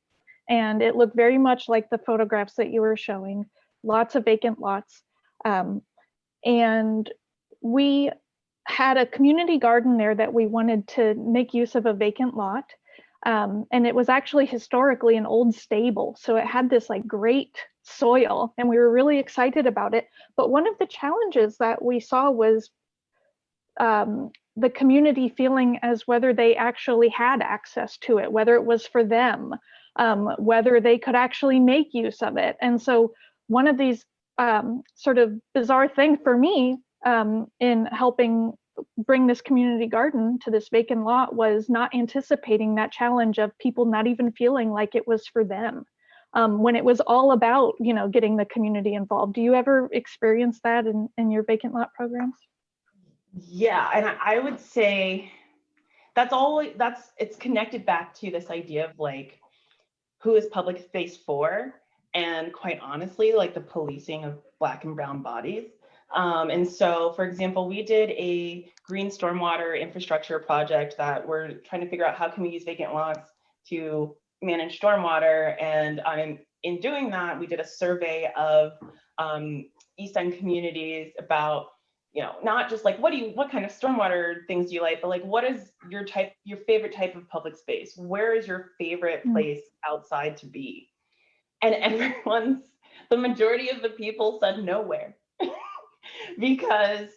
And it looked very much like the photographs that you were showing, lots of vacant lots. And we had a community garden there that we wanted to make use of a vacant lot. And it was actually historically an old stable. So it had this like great soil and we were really excited about it. But one of the challenges that we saw was the community feeling as whether they actually had access to it, whether it was for them, whether they could actually make use of it. And so one of these sort of bizarre things for me in helping bring this community garden to this vacant lot was not anticipating that challenge of people not even feeling like it was for them, when it was all about, getting the community involved. Do you ever experience that in your vacant lot programs? Yeah, and I would say it's connected back to this idea of like, who is public space for? And quite honestly, like the policing of Black and brown bodies. And so, for example, we did a green stormwater infrastructure project that we're trying to figure out how can we use vacant lots to manage stormwater. And in doing that, we did a survey of East End communities about, not just like what kind of stormwater things do you like, but like what is your favorite type of public space? Where is your favorite place outside to be? And the majority of the people said nowhere. Because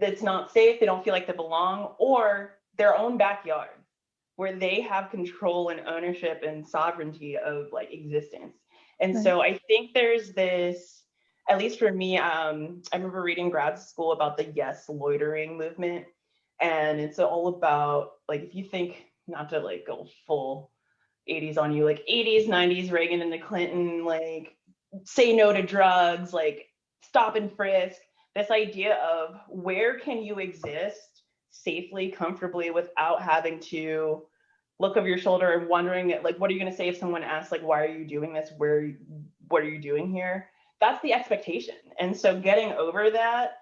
that's not safe, they don't feel like they belong, or their own backyard where they have control and ownership and sovereignty of like existence. And so I think there's this, at least for me, I remember reading grad school about the yes loitering movement. And it's all about, like, if you think, not to like go full 80s on you, like 80s, 90s, Reagan and the Clinton, like say no to drugs, like stop and frisk, this idea of where can you exist safely, comfortably, without having to look over your shoulder and wondering, like, what are you going to say if someone asks, like, why are you doing this? What are you doing here? That's the expectation. And so getting over that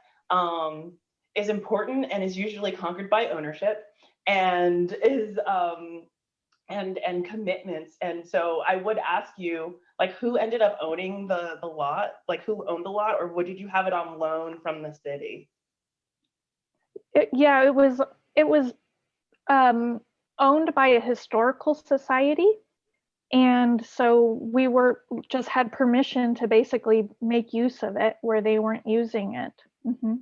is important and is usually conquered by ownership and is and commitments. And so I would ask you, like, who ended up owning the lot? Like, who owned the lot, or did you have it on loan from the city? Yeah, it was owned by a historical society. And so we just had permission to basically make use of it where they weren't using it. Mm-hmm.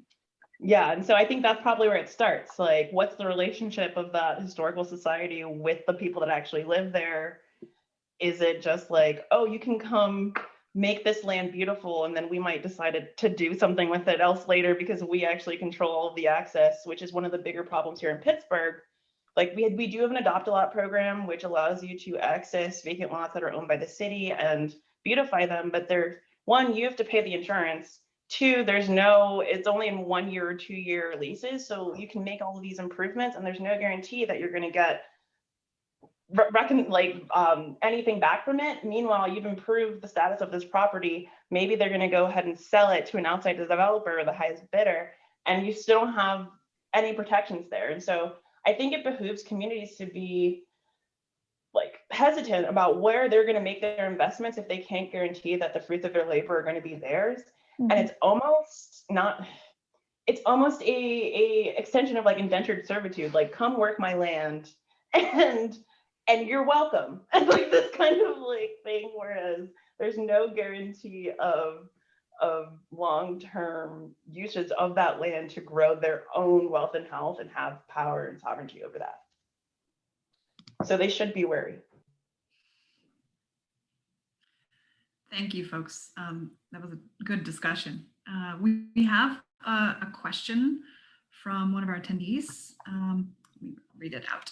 Yeah, and so I think that's probably where it starts. Like, what's the relationship of that historical society with the people that actually live there? Is it just like, oh, you can come make this land beautiful, and then we might decide to do something with it else later because we actually control all of the access, which is one of the bigger problems here in Pittsburgh. Like, we do have an adopt a lot program, which allows you to access vacant lots that are owned by the city and beautify them. But one, you have to pay the insurance. Two, it's only in 1 year or 2 year leases. So you can make all of these improvements and there's no guarantee that you're going to get anything back from it. Meanwhile, you've improved the status of this property. Maybe they're going to go ahead and sell it to an outside developer or the highest bidder, and you still don't have any protections there. And so I think it behooves communities to be like hesitant about where they're going to make their investments if they can't guarantee that the fruits of their labor are going to be theirs. Mm-hmm. And it's almost a extension of like indentured servitude, like, come work my land and you're welcome. And like this kind of like thing, whereas there's no guarantee of long-term usage of that land to grow their own wealth and health and have power and sovereignty over that. So they should be wary. Thank you, folks. That was a good discussion. We have a question from one of our attendees. Let me read it out.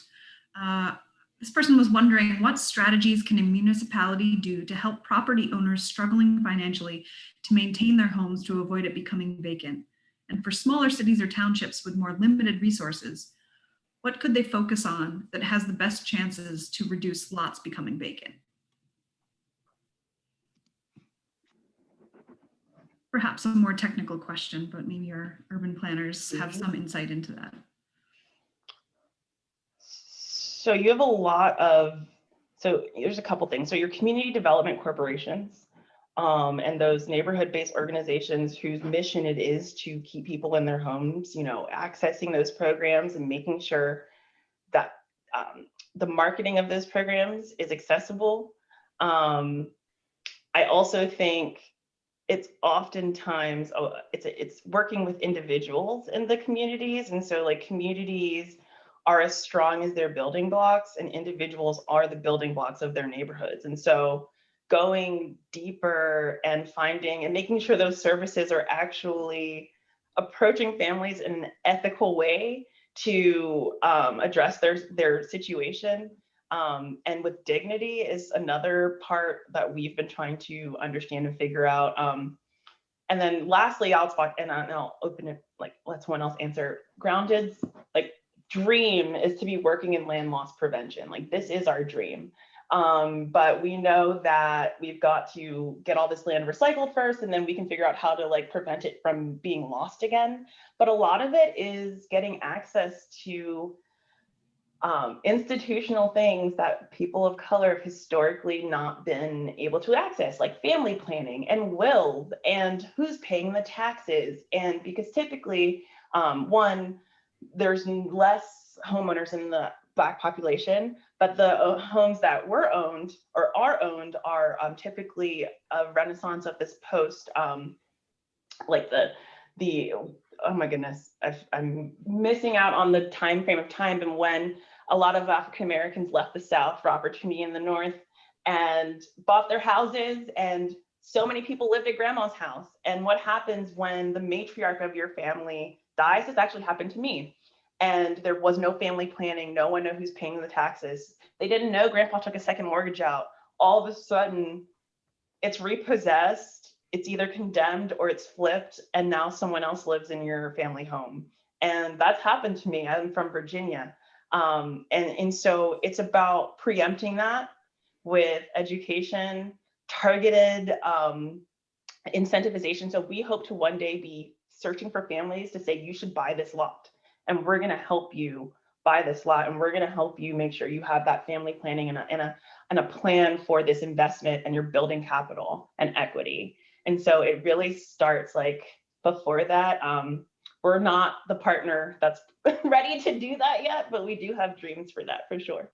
This person was wondering, what strategies can a municipality do to help property owners struggling financially to maintain their homes to avoid it becoming vacant? And for smaller cities or townships with more limited resources, what could they focus on that has the best chances to reduce lots becoming vacant? Perhaps a more technical question, but maybe our urban planners have some insight into that. So you have there's a couple things. So your community development corporations and those neighborhood-based organizations whose mission it is to keep people in their homes, accessing those programs and making sure that the marketing of those programs is accessible. I also think it's oftentimes, it's working with individuals in the communities. And so like communities are as strong as their building blocks, and individuals are the building blocks of their neighborhoods. And so going deeper and finding and making sure those services are actually approaching families in an ethical way to address their situation and with dignity is another part that we've been trying to understand and figure out. And then lastly, I'll open it, like, let someone else answer. Grounded's like dream is to be working in land loss prevention. Like, this is our dream. But we know that we've got to get all this land recycled first, and then we can figure out how to like prevent it from being lost again. But a lot of it is getting access to institutional things that people of color have historically not been able to access, like family planning and wills and who's paying the taxes. And because typically, one, there's less homeowners in the Black population, but the homes that were owned or are owned are typically a renaissance of this post, like the oh my goodness, I'm missing out on the time frame of time and when a lot of African Americans left the South for opportunity in the North and bought their houses, and so many people lived at grandma's house. And what happens when the matriarch of your family dies? This actually happened to me. And there was no family planning. No one knew who's paying the taxes. They didn't know grandpa took a second mortgage out. All of a sudden, it's repossessed, it's either condemned or it's flipped, and now someone else lives in your family home. And that's happened to me. I'm from Virginia. And so it's about preempting that with education, targeted incentivization. So we hope to one day be searching for families to say, you should buy this lot, and we're going to help you buy this lot, and we're going to help you make sure you have that family planning and a plan for this investment, and you're building capital and equity. And so it really starts like before that. We're not the partner that's ready to do that yet, but we do have dreams for that for sure.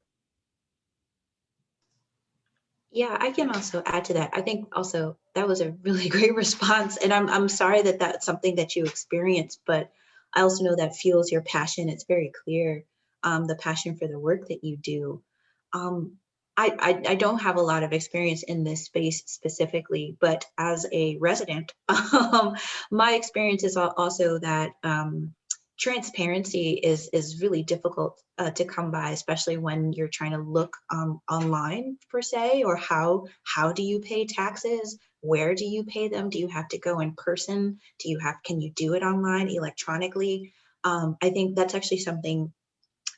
Yeah, I can also add to that. I think also that was a really great response. And I'm sorry that that's something that you experienced, but I also know that fuels your passion. It's very clear, the passion for the work that you do. I don't have a lot of experience in this space specifically, but as a resident, my experience is also that transparency is really difficult to come by, especially when you're trying to look online per se, or how do you pay taxes? Where do you pay them? Do you have to go in person? Can you do it online, electronically? I think that's actually something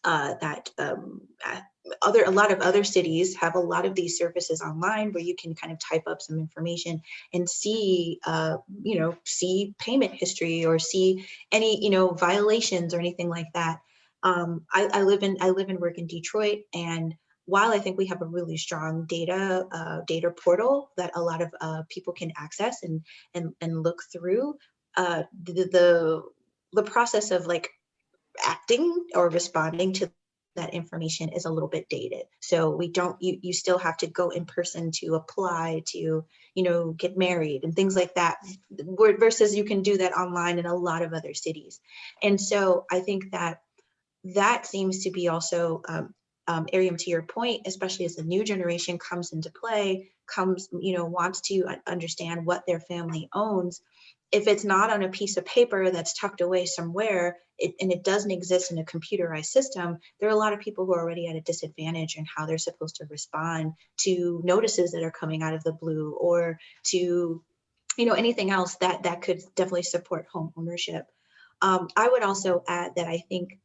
that a lot of other cities have a lot of these services online where you can kind of type up some information and see, see payment history or see any, violations or anything like that. I live and work in Detroit, and while I think we have a really strong data portal that a lot of people can access and look through, the process of like acting or responding to that information is a little bit dated. So you still have to go in person to apply to, get married and things like that, versus you can do that online in a lot of other cities. And so I think that seems to be also, Ariam, to your point, especially as the new generation comes into play, wants to understand what their family owns. If it's not on a piece of paper that's tucked away somewhere, and it doesn't exist in a computerized system, there are a lot of people who are already at a disadvantage in how they're supposed to respond to notices that are coming out of the blue, or to, anything else that could definitely support home ownership. I would also add that I think,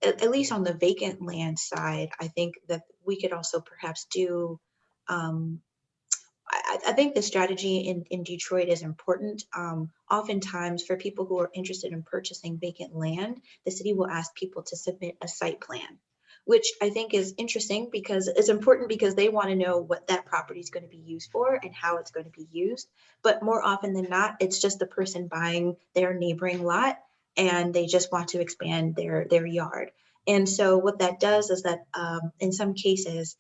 at least on the vacant land side, I think that we could also perhaps do, I think the strategy in Detroit is important. Oftentimes for people who are interested in purchasing vacant land, the city will ask people to submit a site plan, which I think is interesting because it's important, because they want to know what that property is going to be used for and how it's going to be used. But more often than not, it's just the person buying their neighboring lot, and they just want to expand their yard. And so what that does is that in some cases,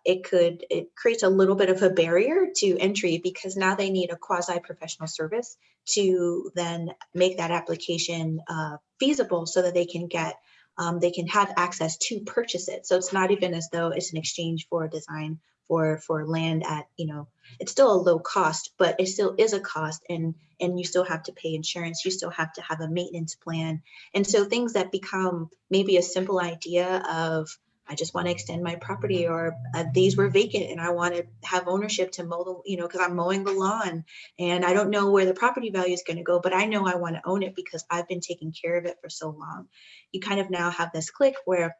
it creates a little bit of a barrier to entry, because now they need a quasi-professional service to then make that application feasible, so that they can have access to purchase it. So it's not even as though it's an exchange for a design for land at, it's still a low cost, but it still is a cost, and you still have to pay insurance, you still have to have a maintenance plan. And so things that become maybe a simple idea of, I just want to extend my property, or these were vacant and I want to have ownership to mow the, because I'm mowing the lawn and I don't know where the property value is going to go, but I know I want to own it because I've been taking care of it for so long. You kind of now have this click where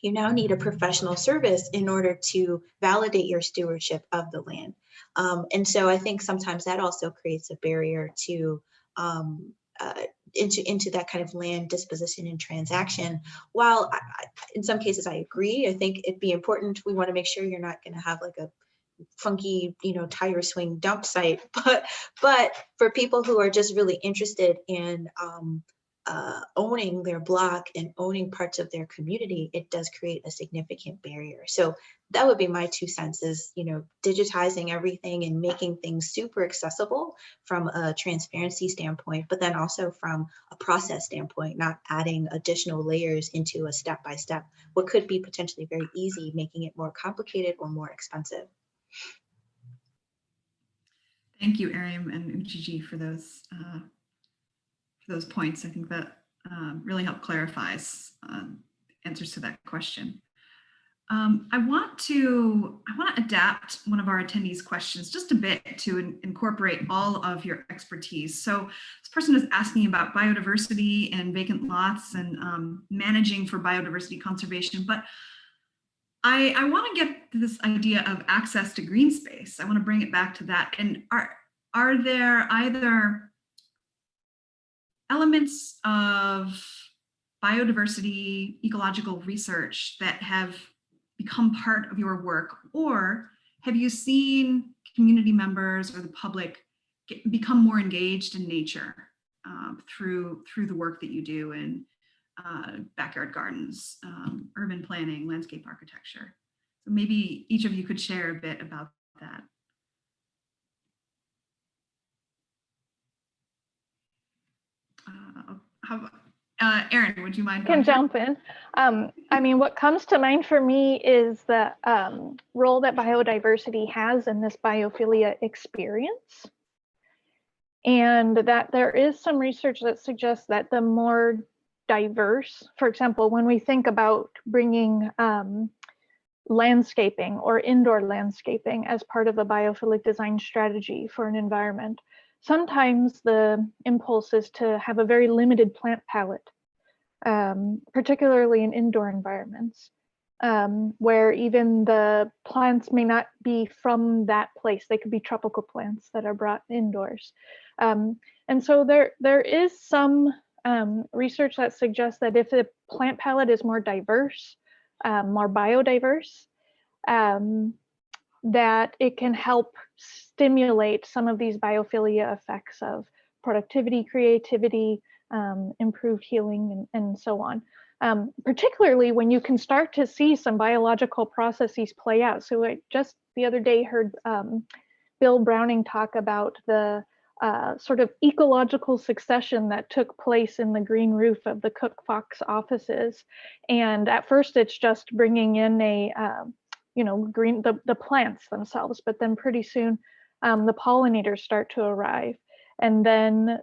you now need a professional service in order to validate your stewardship of the land. And so I think sometimes that also creates a barrier to into that kind of land disposition and transaction. While in some cases I agree, I think it'd be important. We want to make sure you're not going to have like a funky, tire swing dump site, but for people who are just really interested in owning their block and owning parts of their community, it does create a significant barrier. So that would be my 2 cents is, digitizing everything and making things super accessible from a transparency standpoint, but then also from a process standpoint, not adding additional layers into a step-by-step, what could be potentially very easy, making it more complicated or more expensive. Thank you, Ariam and Ujijji, for those points. I think that really helped clarifies answers to that question. I want to adapt one of our attendees' questions just a bit to incorporate all of your expertise. So this person is asking about biodiversity and vacant lots and managing for biodiversity conservation, but I want to get to this idea of access to green space. I want to bring it back to that. And are there either elements of biodiversity, ecological research that have become part of your work, or have you seen community members or the public become more engaged in nature through the work that you do in backyard gardens, urban planning, landscape architecture? So maybe each of you could share a bit about that. Erin, would you mind? I can jump in. I mean, what comes to mind for me is the role that biodiversity has in this biophilia experience. And that there is some research that suggests that the more diverse, for example, when we think about bringing landscaping or indoor landscaping as part of a biophilic design strategy for an environment, sometimes the impulse is to have a very limited plant palette, particularly in indoor environments, where even the plants may not be from that place. They could be tropical plants that are brought indoors. And so there is some research that suggests that if the plant palette is more diverse, more biodiverse, that it can help stimulate some of these biophilia effects of productivity, creativity, improved healing, and so on. Particularly when you can start to see some biological processes play out. So I just the other day heard Bill Browning talk about the sort of ecological succession that took place in the green roof of the Cook Fox offices. And at first it's just bringing in a, the plants themselves, but then pretty soon the pollinators start to arrive. And then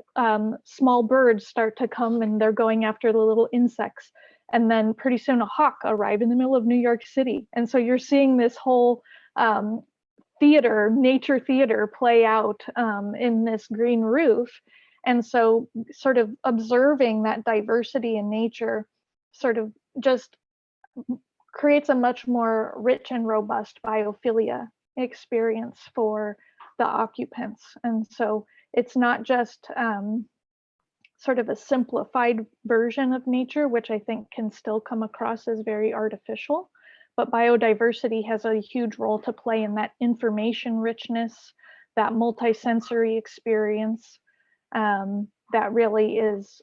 small birds start to come and they're going after the little insects. And then pretty soon a hawk arrived in the middle of New York City. And so you're seeing this whole nature theater play out in this green roof. And so sort of observing that diversity in nature sort of just creates a much more rich and robust biophilia experience for the occupants. And so it's not just sort of a simplified version of nature, which I think can still come across as very artificial, but biodiversity has a huge role to play in that information richness, that multisensory experience that really is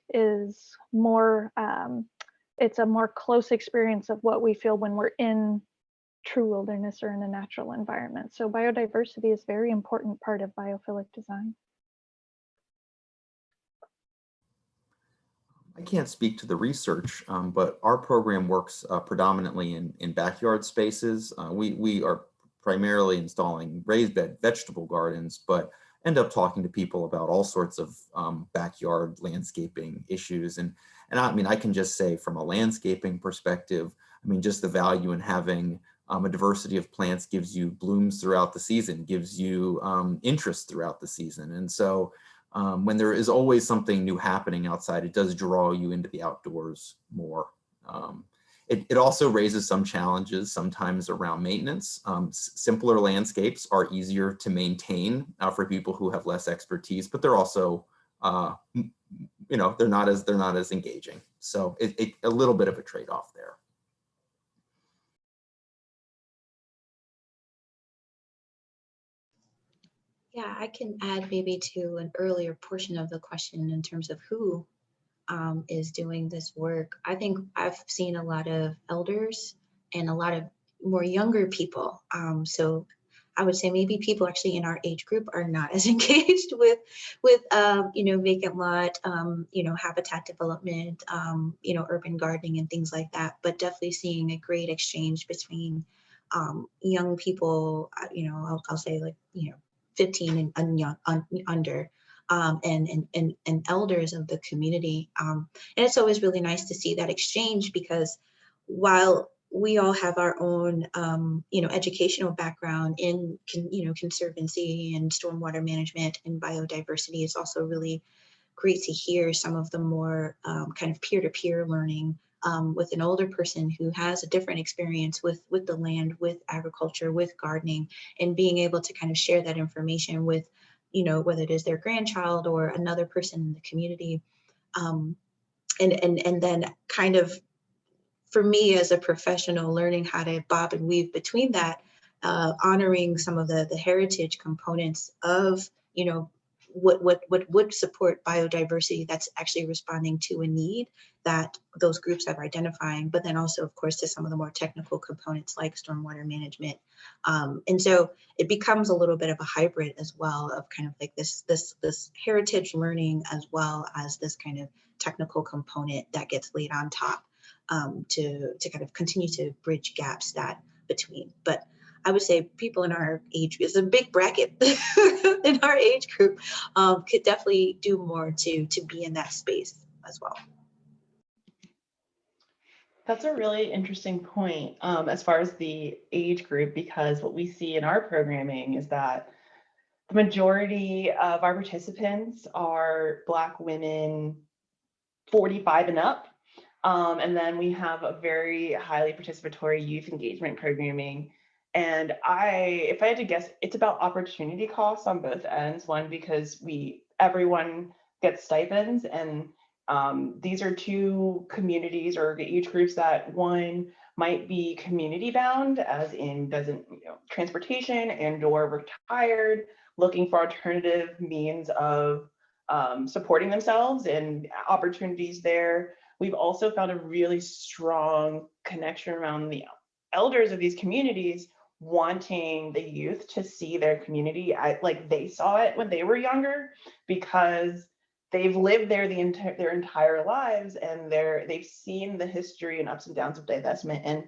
more, it's a more close experience of what we feel when we're in true wilderness or in a natural environment. So biodiversity is a very important part of biophilic design. I can't speak to the research, but our program works predominantly in backyard spaces. We are primarily installing raised bed vegetable gardens, but end up talking to people about all sorts of backyard landscaping issues. And I mean, I can just say from a landscaping perspective, I mean, just the value in having a diversity of plants gives you blooms throughout the season, gives you interest throughout the season. And so when there is always something new happening outside, it does draw you into the outdoors more. It also raises some challenges sometimes around maintenance. Simpler landscapes are easier to maintain for people who have less expertise, but they're also, they're not as engaging. So a little bit of a trade-off there. Yeah, I can add maybe to an earlier portion of the question in terms of who is doing this work, I think I've seen a lot of elders and a lot of more younger people. So I would say maybe people actually in our age group are not as engaged with vacant lot, habitat development, urban gardening and things like that. But definitely seeing a great exchange between young people, I'll say 15 and under, and elders of the community. And it's always really nice to see that exchange, because while we all have our own, educational background in, conservancy and stormwater management and biodiversity, it's also really great to hear some of the more kind of peer-to-peer learning with an older person who has a different experience with the land, with agriculture, with gardening, and being able to kind of share that information with, whether it is their grandchild or another person in the community. And then kind of, for me as a professional, learning how to bob and weave between that, honoring some of the heritage components of, what would support biodiversity that's actually responding to a need that those groups are identifying, but then also, of course, to some of the more technical components like stormwater management. And so it becomes a little bit of a hybrid as well, of kind of like this heritage learning as well as this kind of technical component that gets laid on top, to kind of continue to bridge gaps that between. But I would say people in our age, is a big bracket in our age group, could definitely do more to be in that space as well. That's a really interesting point, as far as the age group, because what we see in our programming is that the majority of our participants are Black women 45 and up. And then we have a very highly participatory youth engagement programming. And if I had to guess, it's about opportunity costs on both ends. One, because everyone gets stipends, and these are two communities or age groups that one might be community bound, as in transportation and or retired, looking for alternative means of supporting themselves and opportunities there. We've also found a really strong connection around the elders of these communities wanting the youth to see their community like they saw it when they were younger, because they've lived there their entire lives, and they've seen the history and ups and downs of divestment, and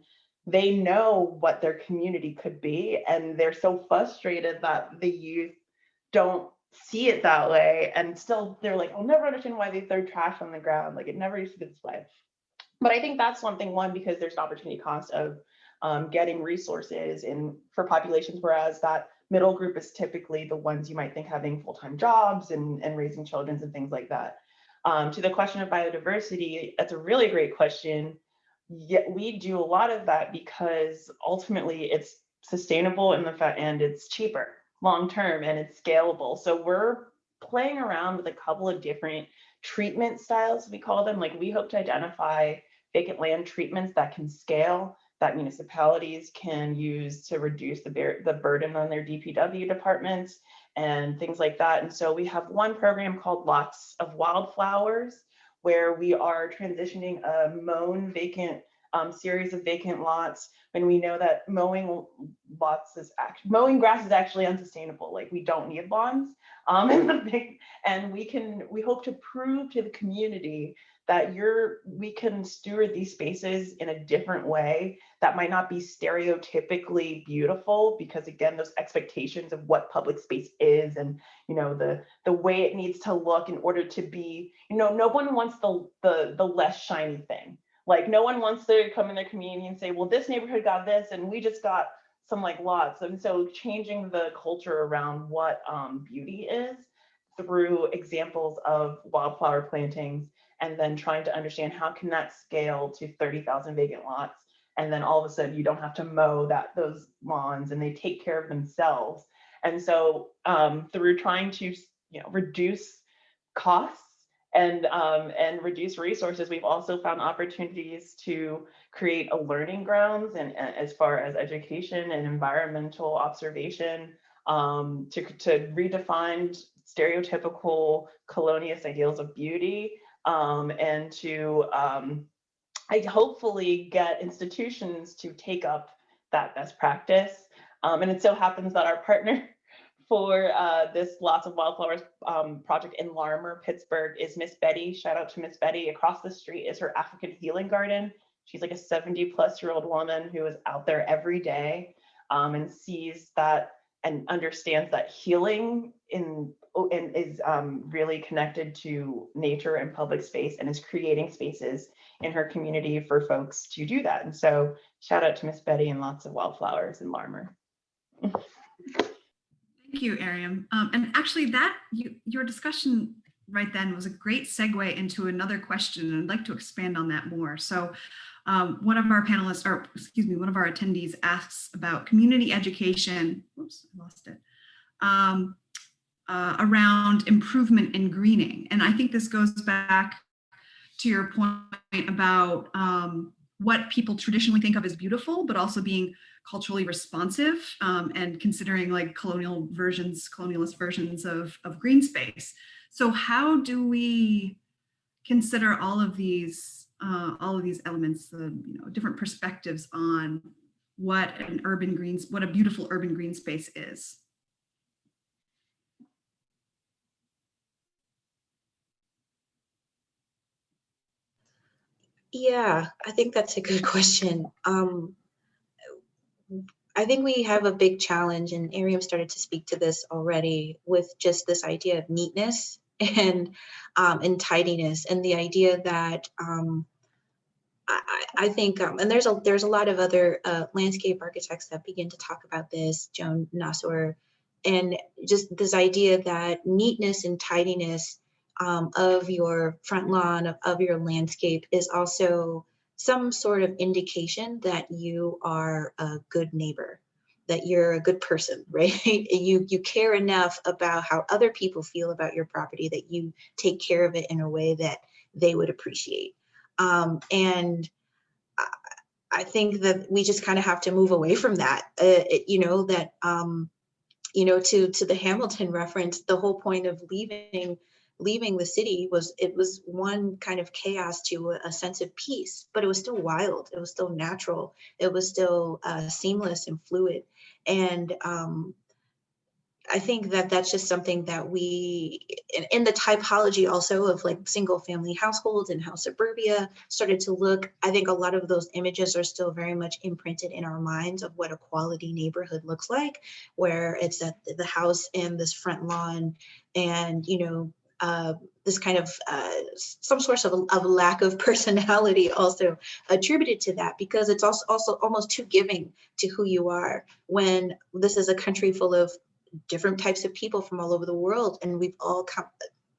they know what their community could be, and they're so frustrated that the youth don't see it that way, and still they're like, I'll never understand why they throw trash on the ground, like it never used to be this way. But I think that's one, because there's an opportunity cost of getting resources for populations, whereas that middle group is typically the ones you might think having full-time jobs and raising children and things like that. To the question of biodiversity, that's a really great question. Yet we do a lot of that because ultimately it's sustainable and it's cheaper long-term, and it's scalable. So we're playing around with a couple of different treatment styles, we call them. Like, we hope to identify vacant land treatments that can scale, that municipalities can use to reduce the burden on their DPW departments and things like that. And so we have one program called Lots of Wildflowers, where we are transitioning a mown vacant series of vacant lots, when we know that mowing grass is actually unsustainable. Like, we don't need lawns, and we hope to prove to the community that we can steward these spaces in a different way that might not be stereotypically beautiful, because again, those expectations of what public space is, and the way it needs to look in order to be, no one wants the less shiny thing. Like, no one wants to come in their community and say, well, this neighborhood got this and we just got some lots. And so changing the culture around what beauty is through examples of wildflower plantings, and then trying to understand how can that scale to 30,000 vacant lots. And then all of a sudden you don't have to mow those lawns, and they take care of themselves. And so through trying to reduce costs and reduce resources, we've also found opportunities to create a learning grounds, and as far as education and environmental observation, to redefine stereotypical colonialist ideals of beauty, and to I hopefully get institutions to take up that best practice. And it so happens that our partner for this Lots of Wildflowers project in Larimer, Pittsburgh is Miss Betty. Shout out to Miss Betty. Across the street is her African Healing Garden. She's like a 70-plus-year-old woman who is out there every day and sees that and understands that healing and is really connected to nature and public space, and is creating spaces in her community for folks to do that. And so shout out to Miss Betty and Lots of Wildflowers in Larimer. Thank you, Ariam. And actually your discussion right then was a great segue into another question, and I'd like to expand on that more. So one of our panelists, or excuse me, one of our attendees asks about community education, whoops, I lost it, around improvement in greening. And I think this goes back to your point about what people traditionally think of as beautiful, but also being culturally responsive and considering like colonialist versions of green space. So how do we consider all of these elements, different perspectives on what a beautiful urban green space is? Yeah, I think that's a good question. I think we have a big challenge, and Ariam started to speak to this already, with just this idea of neatness and tidiness, and the idea that I think, and there's a lot of other landscape architects that begin to talk about this, Joan Nassauer, and just this idea that neatness and tidiness of your front lawn, of your landscape, is also some sort of indication that you are a good neighbor, that you're a good person, right? You care enough about how other people feel about your property that you take care of it in a way that they would appreciate. And I think that we just kind of have to move away from that, to the Hamilton reference. The whole point of leaving the city was one kind of chaos to a sense of peace, but it was still wild. It was still natural. It was still seamless and fluid. And I think that that's just something that we, in the typology also of like single family households and how suburbia started to look, I think a lot of those images are still very much imprinted in our minds of what a quality neighborhood looks like, where it's at the house and this front lawn and, this kind of some source of lack of personality also attributed to that, because it's also almost too giving to who you are, when this is a country full of different types of people from all over the world. And we've all come,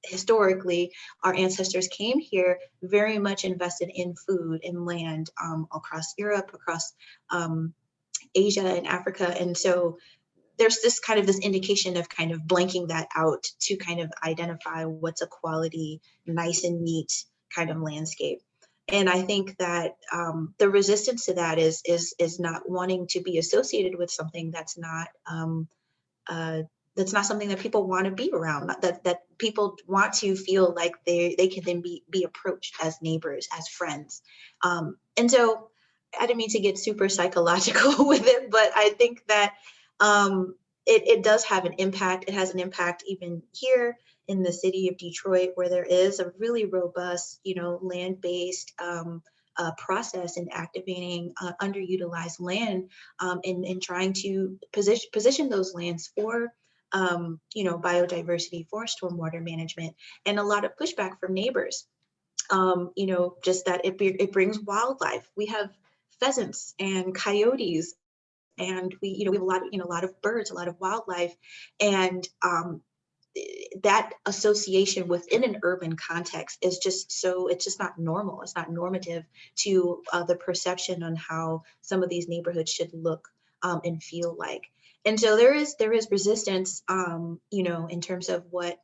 historically, our ancestors came here very much invested in food and land across Europe, across Asia and Africa. And so there's this indication of kind of blanking that out to kind of identify what's a quality, nice and neat kind of landscape. And I think that the resistance to that is not wanting to be associated with something that's not something that people want to be around, that people want to feel like they can then be approached as neighbors, as friends. And so I didn't mean to get super psychological with it, but I think that it does have an impact. It has an impact even here in the city of Detroit, where there is a really robust, land-based process in activating underutilized land and trying to position those lands for biodiversity, for stormwater management, and a lot of pushback from neighbors. Just that it brings wildlife. We have pheasants and coyotes, and we have a lot of birds, a lot of wildlife, and that association within an urban context is it's just not normal. It's not normative to the perception on how some of these neighborhoods should look and feel like. And so there is resistance, in terms of what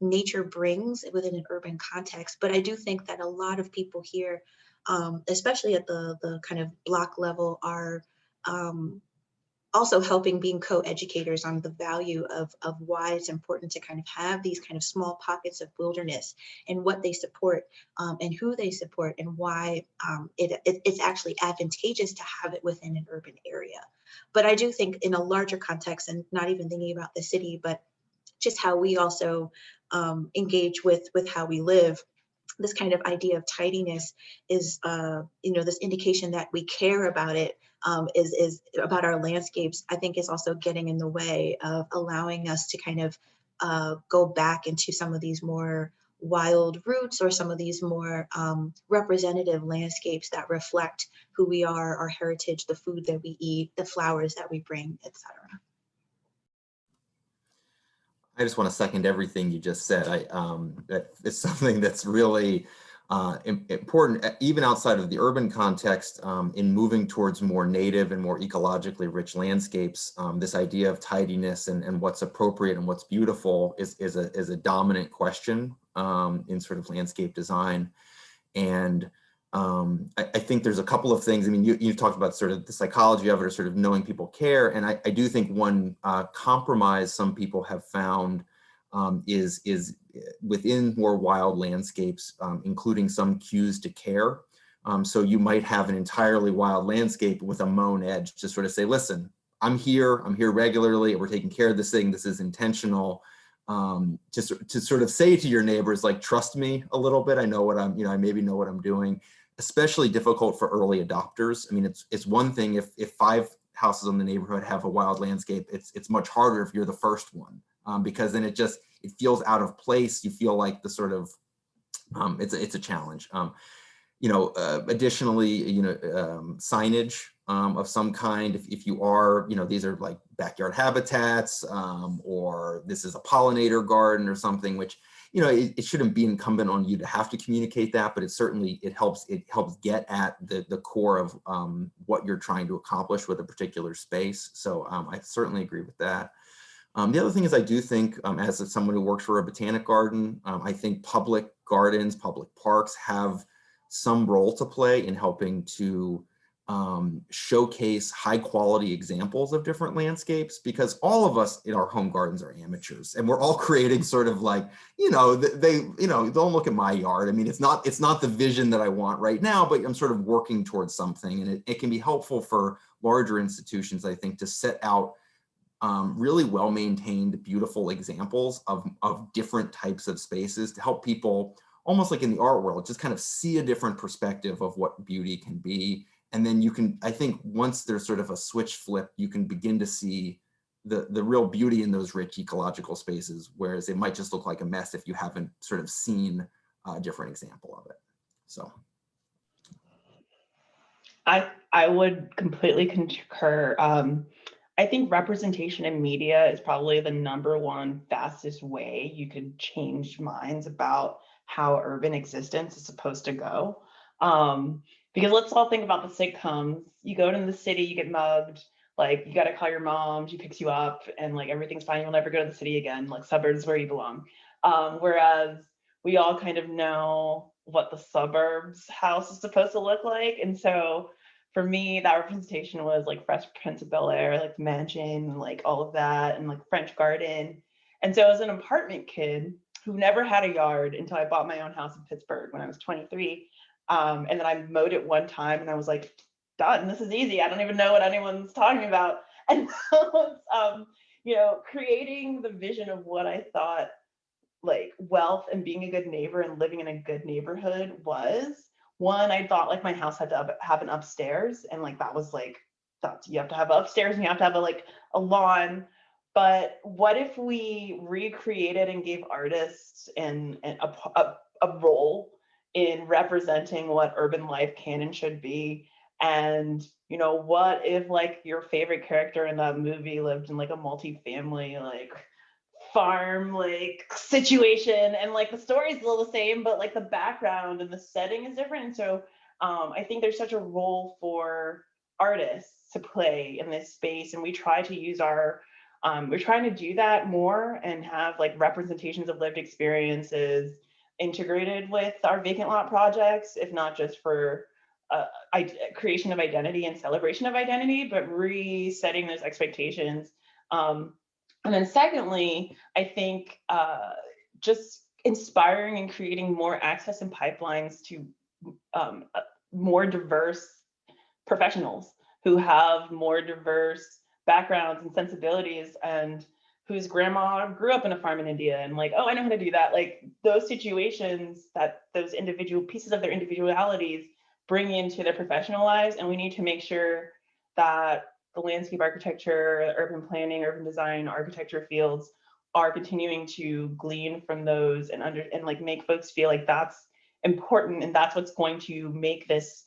nature brings within an urban context. But I do think that a lot of people here, especially at the kind of block level, are also helping being co-educators on the value of why it's important to kind of have these kind of small pockets of wilderness and what they support and who they support and why it's actually advantageous to have it within an urban area. But I do think in a larger context, and not even thinking about the city, but just how we also engage with how we live, this kind of idea of tidiness is, this indication that we care about it, is about our landscapes, I think is also getting in the way of allowing us to kind of go back into some of these more wild roots or some of these more representative landscapes that reflect who we are, our heritage, the food that we eat, the flowers that we bring, etc. I just want to second everything you just said. That it's something that's really important, even outside of the urban context, in moving towards more native and more ecologically rich landscapes. This idea of tidiness and what's appropriate and what's beautiful is a dominant question in sort of landscape design. And I think there's a couple of things. I mean, you've talked about sort of the psychology of it, or sort of knowing people care. And I do think one compromise some people have found is within more wild landscapes, including some cues to care. So you might have an entirely wild landscape with a mown edge to sort of say, listen, I'm here regularly, we're taking care of this thing, this is intentional. To sort of say to your neighbors, like, trust me a little bit, I know what I'm, I maybe know what I'm doing. Especially difficult for early adopters. I mean, it's one thing if 5 houses in the neighborhood have a wild landscape, it's much harder if you're the first one, because then it feels out of place. You feel like the sort of, it's a challenge. Additionally, signage of some kind, if you are, these are like backyard habitats, or this is a pollinator garden or something, which, it shouldn't be incumbent on you to have to communicate that, but it helps get at the core of what you're trying to accomplish with a particular space. So I certainly agree with that. The other thing is, I do think, as someone who works for a botanic garden, I think public gardens, public parks have some role to play in helping to showcase high quality examples of different landscapes, because all of us in our home gardens are amateurs, and we're all creating sort of like, don't look at my yard. I mean, it's not the vision that I want right now, but I'm sort of working towards something, and it can be helpful for larger institutions, I think, to set out really well-maintained, beautiful examples of different types of spaces to help people, almost like in the art world, just kind of see a different perspective of what beauty can be. And then you can, I think, once there's sort of a switch flip, you can begin to see the real beauty in those rich ecological spaces, whereas it might just look like a mess if you haven't sort of seen a different example of it. So. I would completely concur. I think representation in media is probably the #1 fastest way you could change minds about how urban existence is supposed to go. Because let's all think about the sitcoms. You go to the city, you get mugged, like you got to call your mom, she picks you up, and like everything's fine. You'll never go to the city again. Like suburbs is where you belong. Whereas we all kind of know what the suburbs house is supposed to look like. And so for me, that representation was like Fresh Prince of Bel-Air, like the mansion, like all of that, and like French Garden. And so as an apartment kid who never had a yard until I bought my own house in Pittsburgh when I was 23, and then I mowed it one time and I was like, done, this is easy. I don't even know what anyone's talking about. And so, creating the vision of what I thought like wealth and being a good neighbor and living in a good neighborhood was. One, I thought like my house had to have an upstairs, and like that was like, you have to have upstairs and you have to have a lawn. But what if we recreated and gave artists and a role in representing what urban life can and should be? And what if like your favorite character in that movie lived in like a multi-family like farm like situation, and like the story is still the same, but like the background and the setting is different. And so I think there's such a role for artists to play in this space, and we try to use we're trying to do that more and have like representations of lived experiences integrated with our vacant lot projects, if not just for creation of identity and celebration of identity, but resetting those expectations. And then secondly, I think just inspiring and creating more access and pipelines to more diverse professionals who have more diverse backgrounds and sensibilities, and whose grandma grew up in a farm in India and like, oh, I know how to do that. Like those situations that those individual pieces of their individualities bring into their professional lives. And we need to make sure that the landscape architecture, urban planning, urban design, architecture fields are continuing to glean from those and like make folks feel like that's important, and that's what's going to make this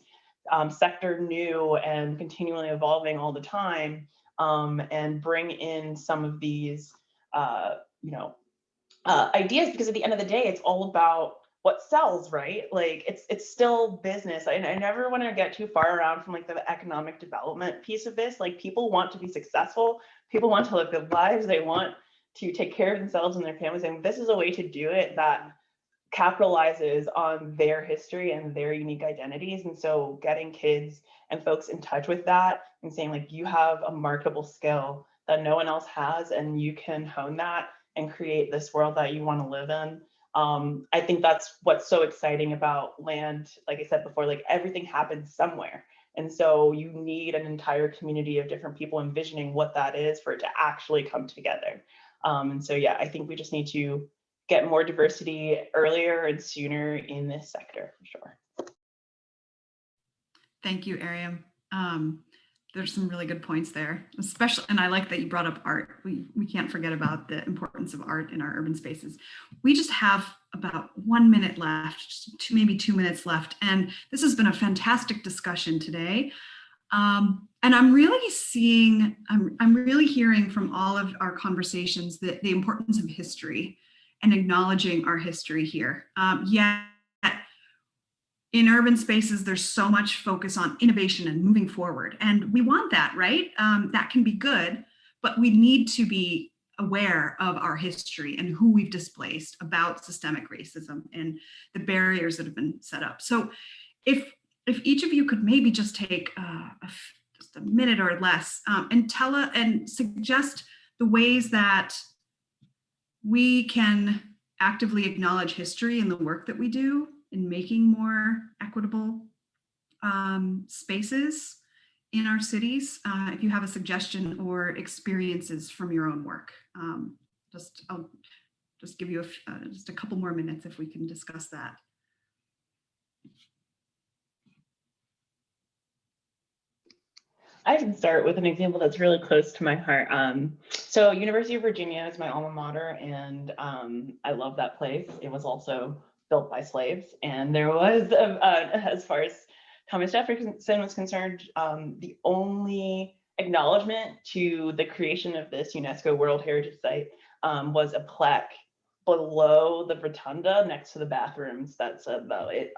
sector new and continually evolving all the time, and bring in some of these ideas, because at the end of the day, it's all about what sells, right? Like it's still business. I never want to get too far around from like the economic development piece of this. Like people want to be successful, people want to live good lives, they want to take care of themselves and their families, and this is a way to do it that capitalizes on their history and their unique identities. And so getting kids and folks in touch with that and saying like, you have a marketable skill that no one else has, and you can hone that and create this world that you want to live in. I think that's what's so exciting about land. Like I said before, like everything happens somewhere. And so you need an entire community of different people envisioning what that is for it to actually come together. And so, yeah, I think we just need to get more diversity earlier and sooner in this sector, for sure. Thank you, Ariam. There's some really good points there, especially, and I like that you brought up art. We can't forget about the importance of art in our urban spaces. We just have about 1 minute left, maybe 2 minutes left, and this has been a fantastic discussion today. And I'm really seeing, I'm really hearing from all of our conversations that the importance of history and acknowledging our history here. Yet in urban spaces, there's so much focus on innovation and moving forward. And we want that, right? That can be good, but we need to be aware of our history and who we've displaced, about systemic racism and the barriers that have been set up. So if each of you could maybe just take just a minute or less and suggest the ways that we can actively acknowledge history in the work that we do in making more equitable spaces in our cities. If you have a suggestion or experiences from your own work, I'll just give you just a couple more minutes if we can discuss that. I can start with an example that's really close to my heart. So University of Virginia is my alma mater, and I love that place. It was also built by slaves, and there was, as far as Thomas Jefferson was concerned, the only acknowledgement to the creation of this UNESCO World Heritage Site was a plaque below the rotunda next to the bathrooms that said that it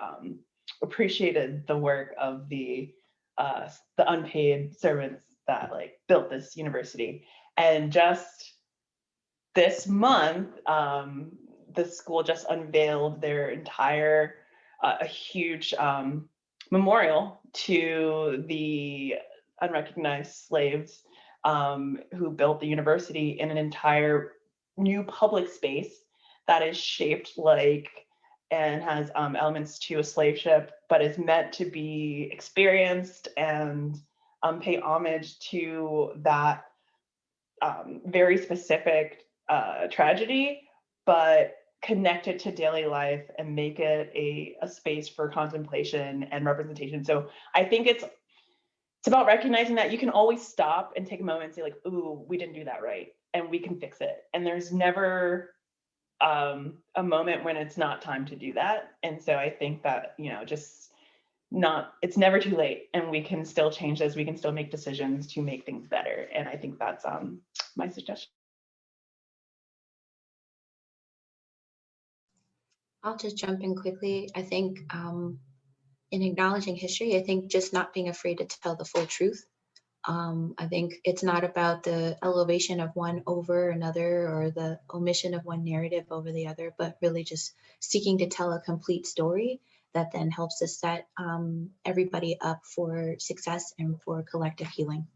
appreciated the work of the unpaid servants that like built this university. And just this month, the school just unveiled their entire, a huge memorial to the unrecognized slaves who built the university, in an entire new public space that is shaped like and has elements to a slave ship, but is meant to be experienced and pay homage to that very specific tragedy, but connect it to daily life and make it a space for contemplation and representation. So I think it's about recognizing that you can always stop and take a moment and say like, ooh, we didn't do that right, and we can fix it. And there's never a moment when it's not time to do that. And so I think that, it's never too late, and we can still change this. We can still make decisions to make things better. And I think that's my suggestion. I'll just jump in quickly. I think in acknowledging history, I think just not being afraid to tell the full truth. I think it's not about the elevation of one over another or the omission of one narrative over the other, but really just seeking to tell a complete story that then helps us set everybody up for success and for collective healing.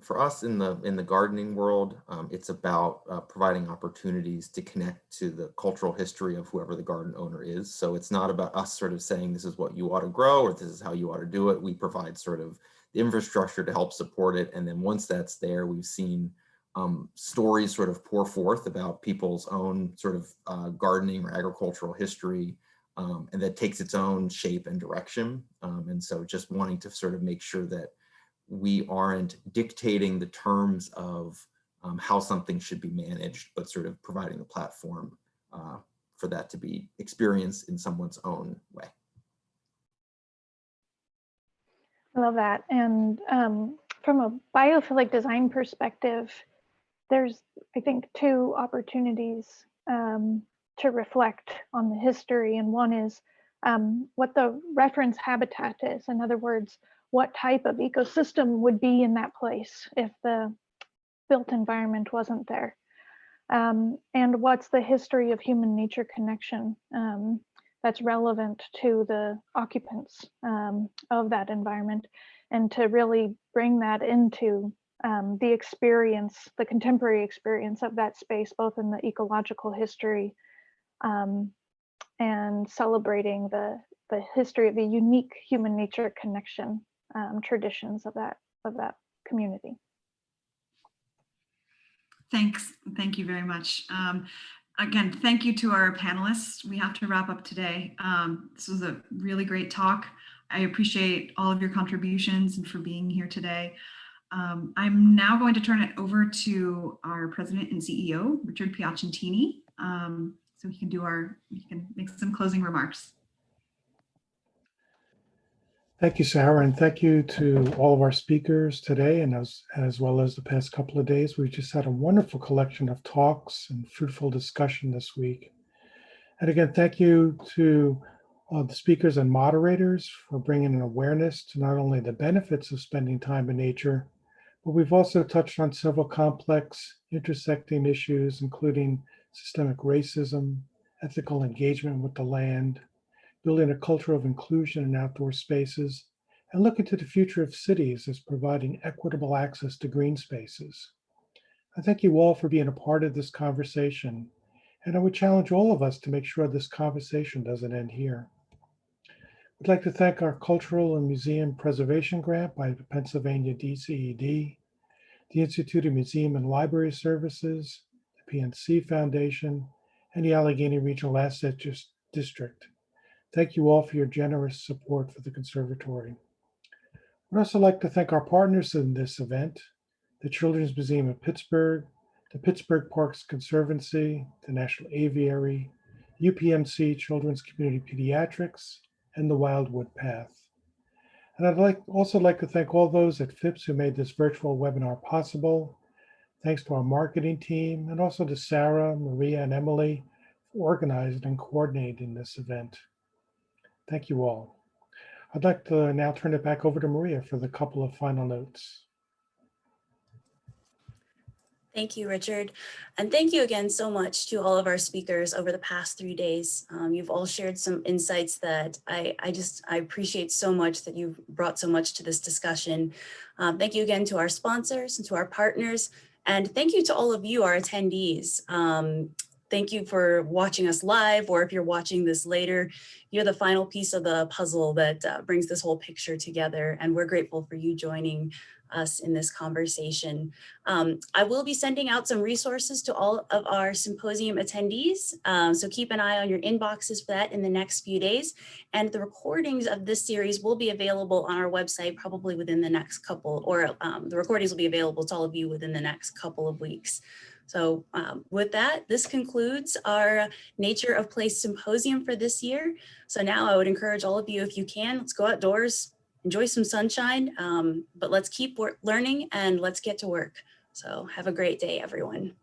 For us in the gardening world, it's about providing opportunities to connect to the cultural history of whoever the garden owner is. So it's not about us sort of saying this is what you ought to grow or this is how you ought to do it. We provide sort of the infrastructure to help support it. And then once that's there, we've seen stories sort of pour forth about people's own sort of gardening or agricultural history, and that takes its own shape and direction. And so just wanting to sort of make sure that we aren't dictating the terms of how something should be managed, but sort of providing a platform for that to be experienced in someone's own way. I love that. And from a biophilic design perspective, there's, I think, two opportunities to reflect on the history. And one is what the reference habitat is. In other words, what type of ecosystem would be in that place if the built environment wasn't there. And what's the history of human-nature connection that's relevant to the occupants of that environment, and to really bring that into the experience, the contemporary experience of that space, both in the ecological history and celebrating the history of the unique human-nature connection traditions of that community. Thanks. Thank you very much. Again, thank you to our panelists. We have to wrap up today. This was a really great talk. I appreciate all of your contributions and for being here today. I'm now going to turn it over to our president and CEO, Richard Piacentini, so he can make some closing remarks. Thank you, Sarah, and thank you to all of our speakers today, and as well as the past couple of days. We've just had a wonderful collection of talks and fruitful discussion this week. And again, thank you to the speakers and moderators for bringing an awareness to not only the benefits of spending time in nature, but we've also touched on several complex intersecting issues, including systemic racism, ethical engagement with the land, building a culture of inclusion in outdoor spaces, and looking to the future of cities as providing equitable access to green spaces. I thank you all for being a part of this conversation, and I would challenge all of us to make sure this conversation doesn't end here. I'd like to thank our Cultural and Museum Preservation Grant by the Pennsylvania DCED, the Institute of Museum and Library Services, the PNC Foundation, and the Allegheny Regional Asset District. Thank you all for your generous support for the Conservatory. I'd also like to thank our partners in this event, the Children's Museum of Pittsburgh, the Pittsburgh Parks Conservancy, the National Aviary, UPMC Children's Community Pediatrics, and the Wildwood Path. And I'd also like to thank all those at Phipps who made this virtual webinar possible. Thanks to our marketing team, and also to Sarah, Maria, and Emily for organizing and coordinating this event. Thank you all. I'd like to now turn it back over to Maria for the couple of final notes. Thank you, Richard. And thank you again so much to all of our speakers over the past 3 days. You've all shared some insights that I appreciate so much, that you've brought so much to this discussion. Thank you again to our sponsors and to our partners. And thank you to all of you, our attendees. Thank you for watching us live, or if you're watching this later, you're the final piece of the puzzle that brings this whole picture together. And we're grateful for you joining us in this conversation. I will be sending out some resources to all of our symposium attendees. So keep an eye on your inboxes for that in the next few days. And the recordings of this series will be available on our website probably within the next couple, or the recordings will be available to all of you within the next couple of weeks. So with that, this concludes our Nature of Place Symposium for this year. So now I would encourage all of you, if you can, let's go outdoors, enjoy some sunshine, but let's keep learning and let's get to work. So have a great day, everyone.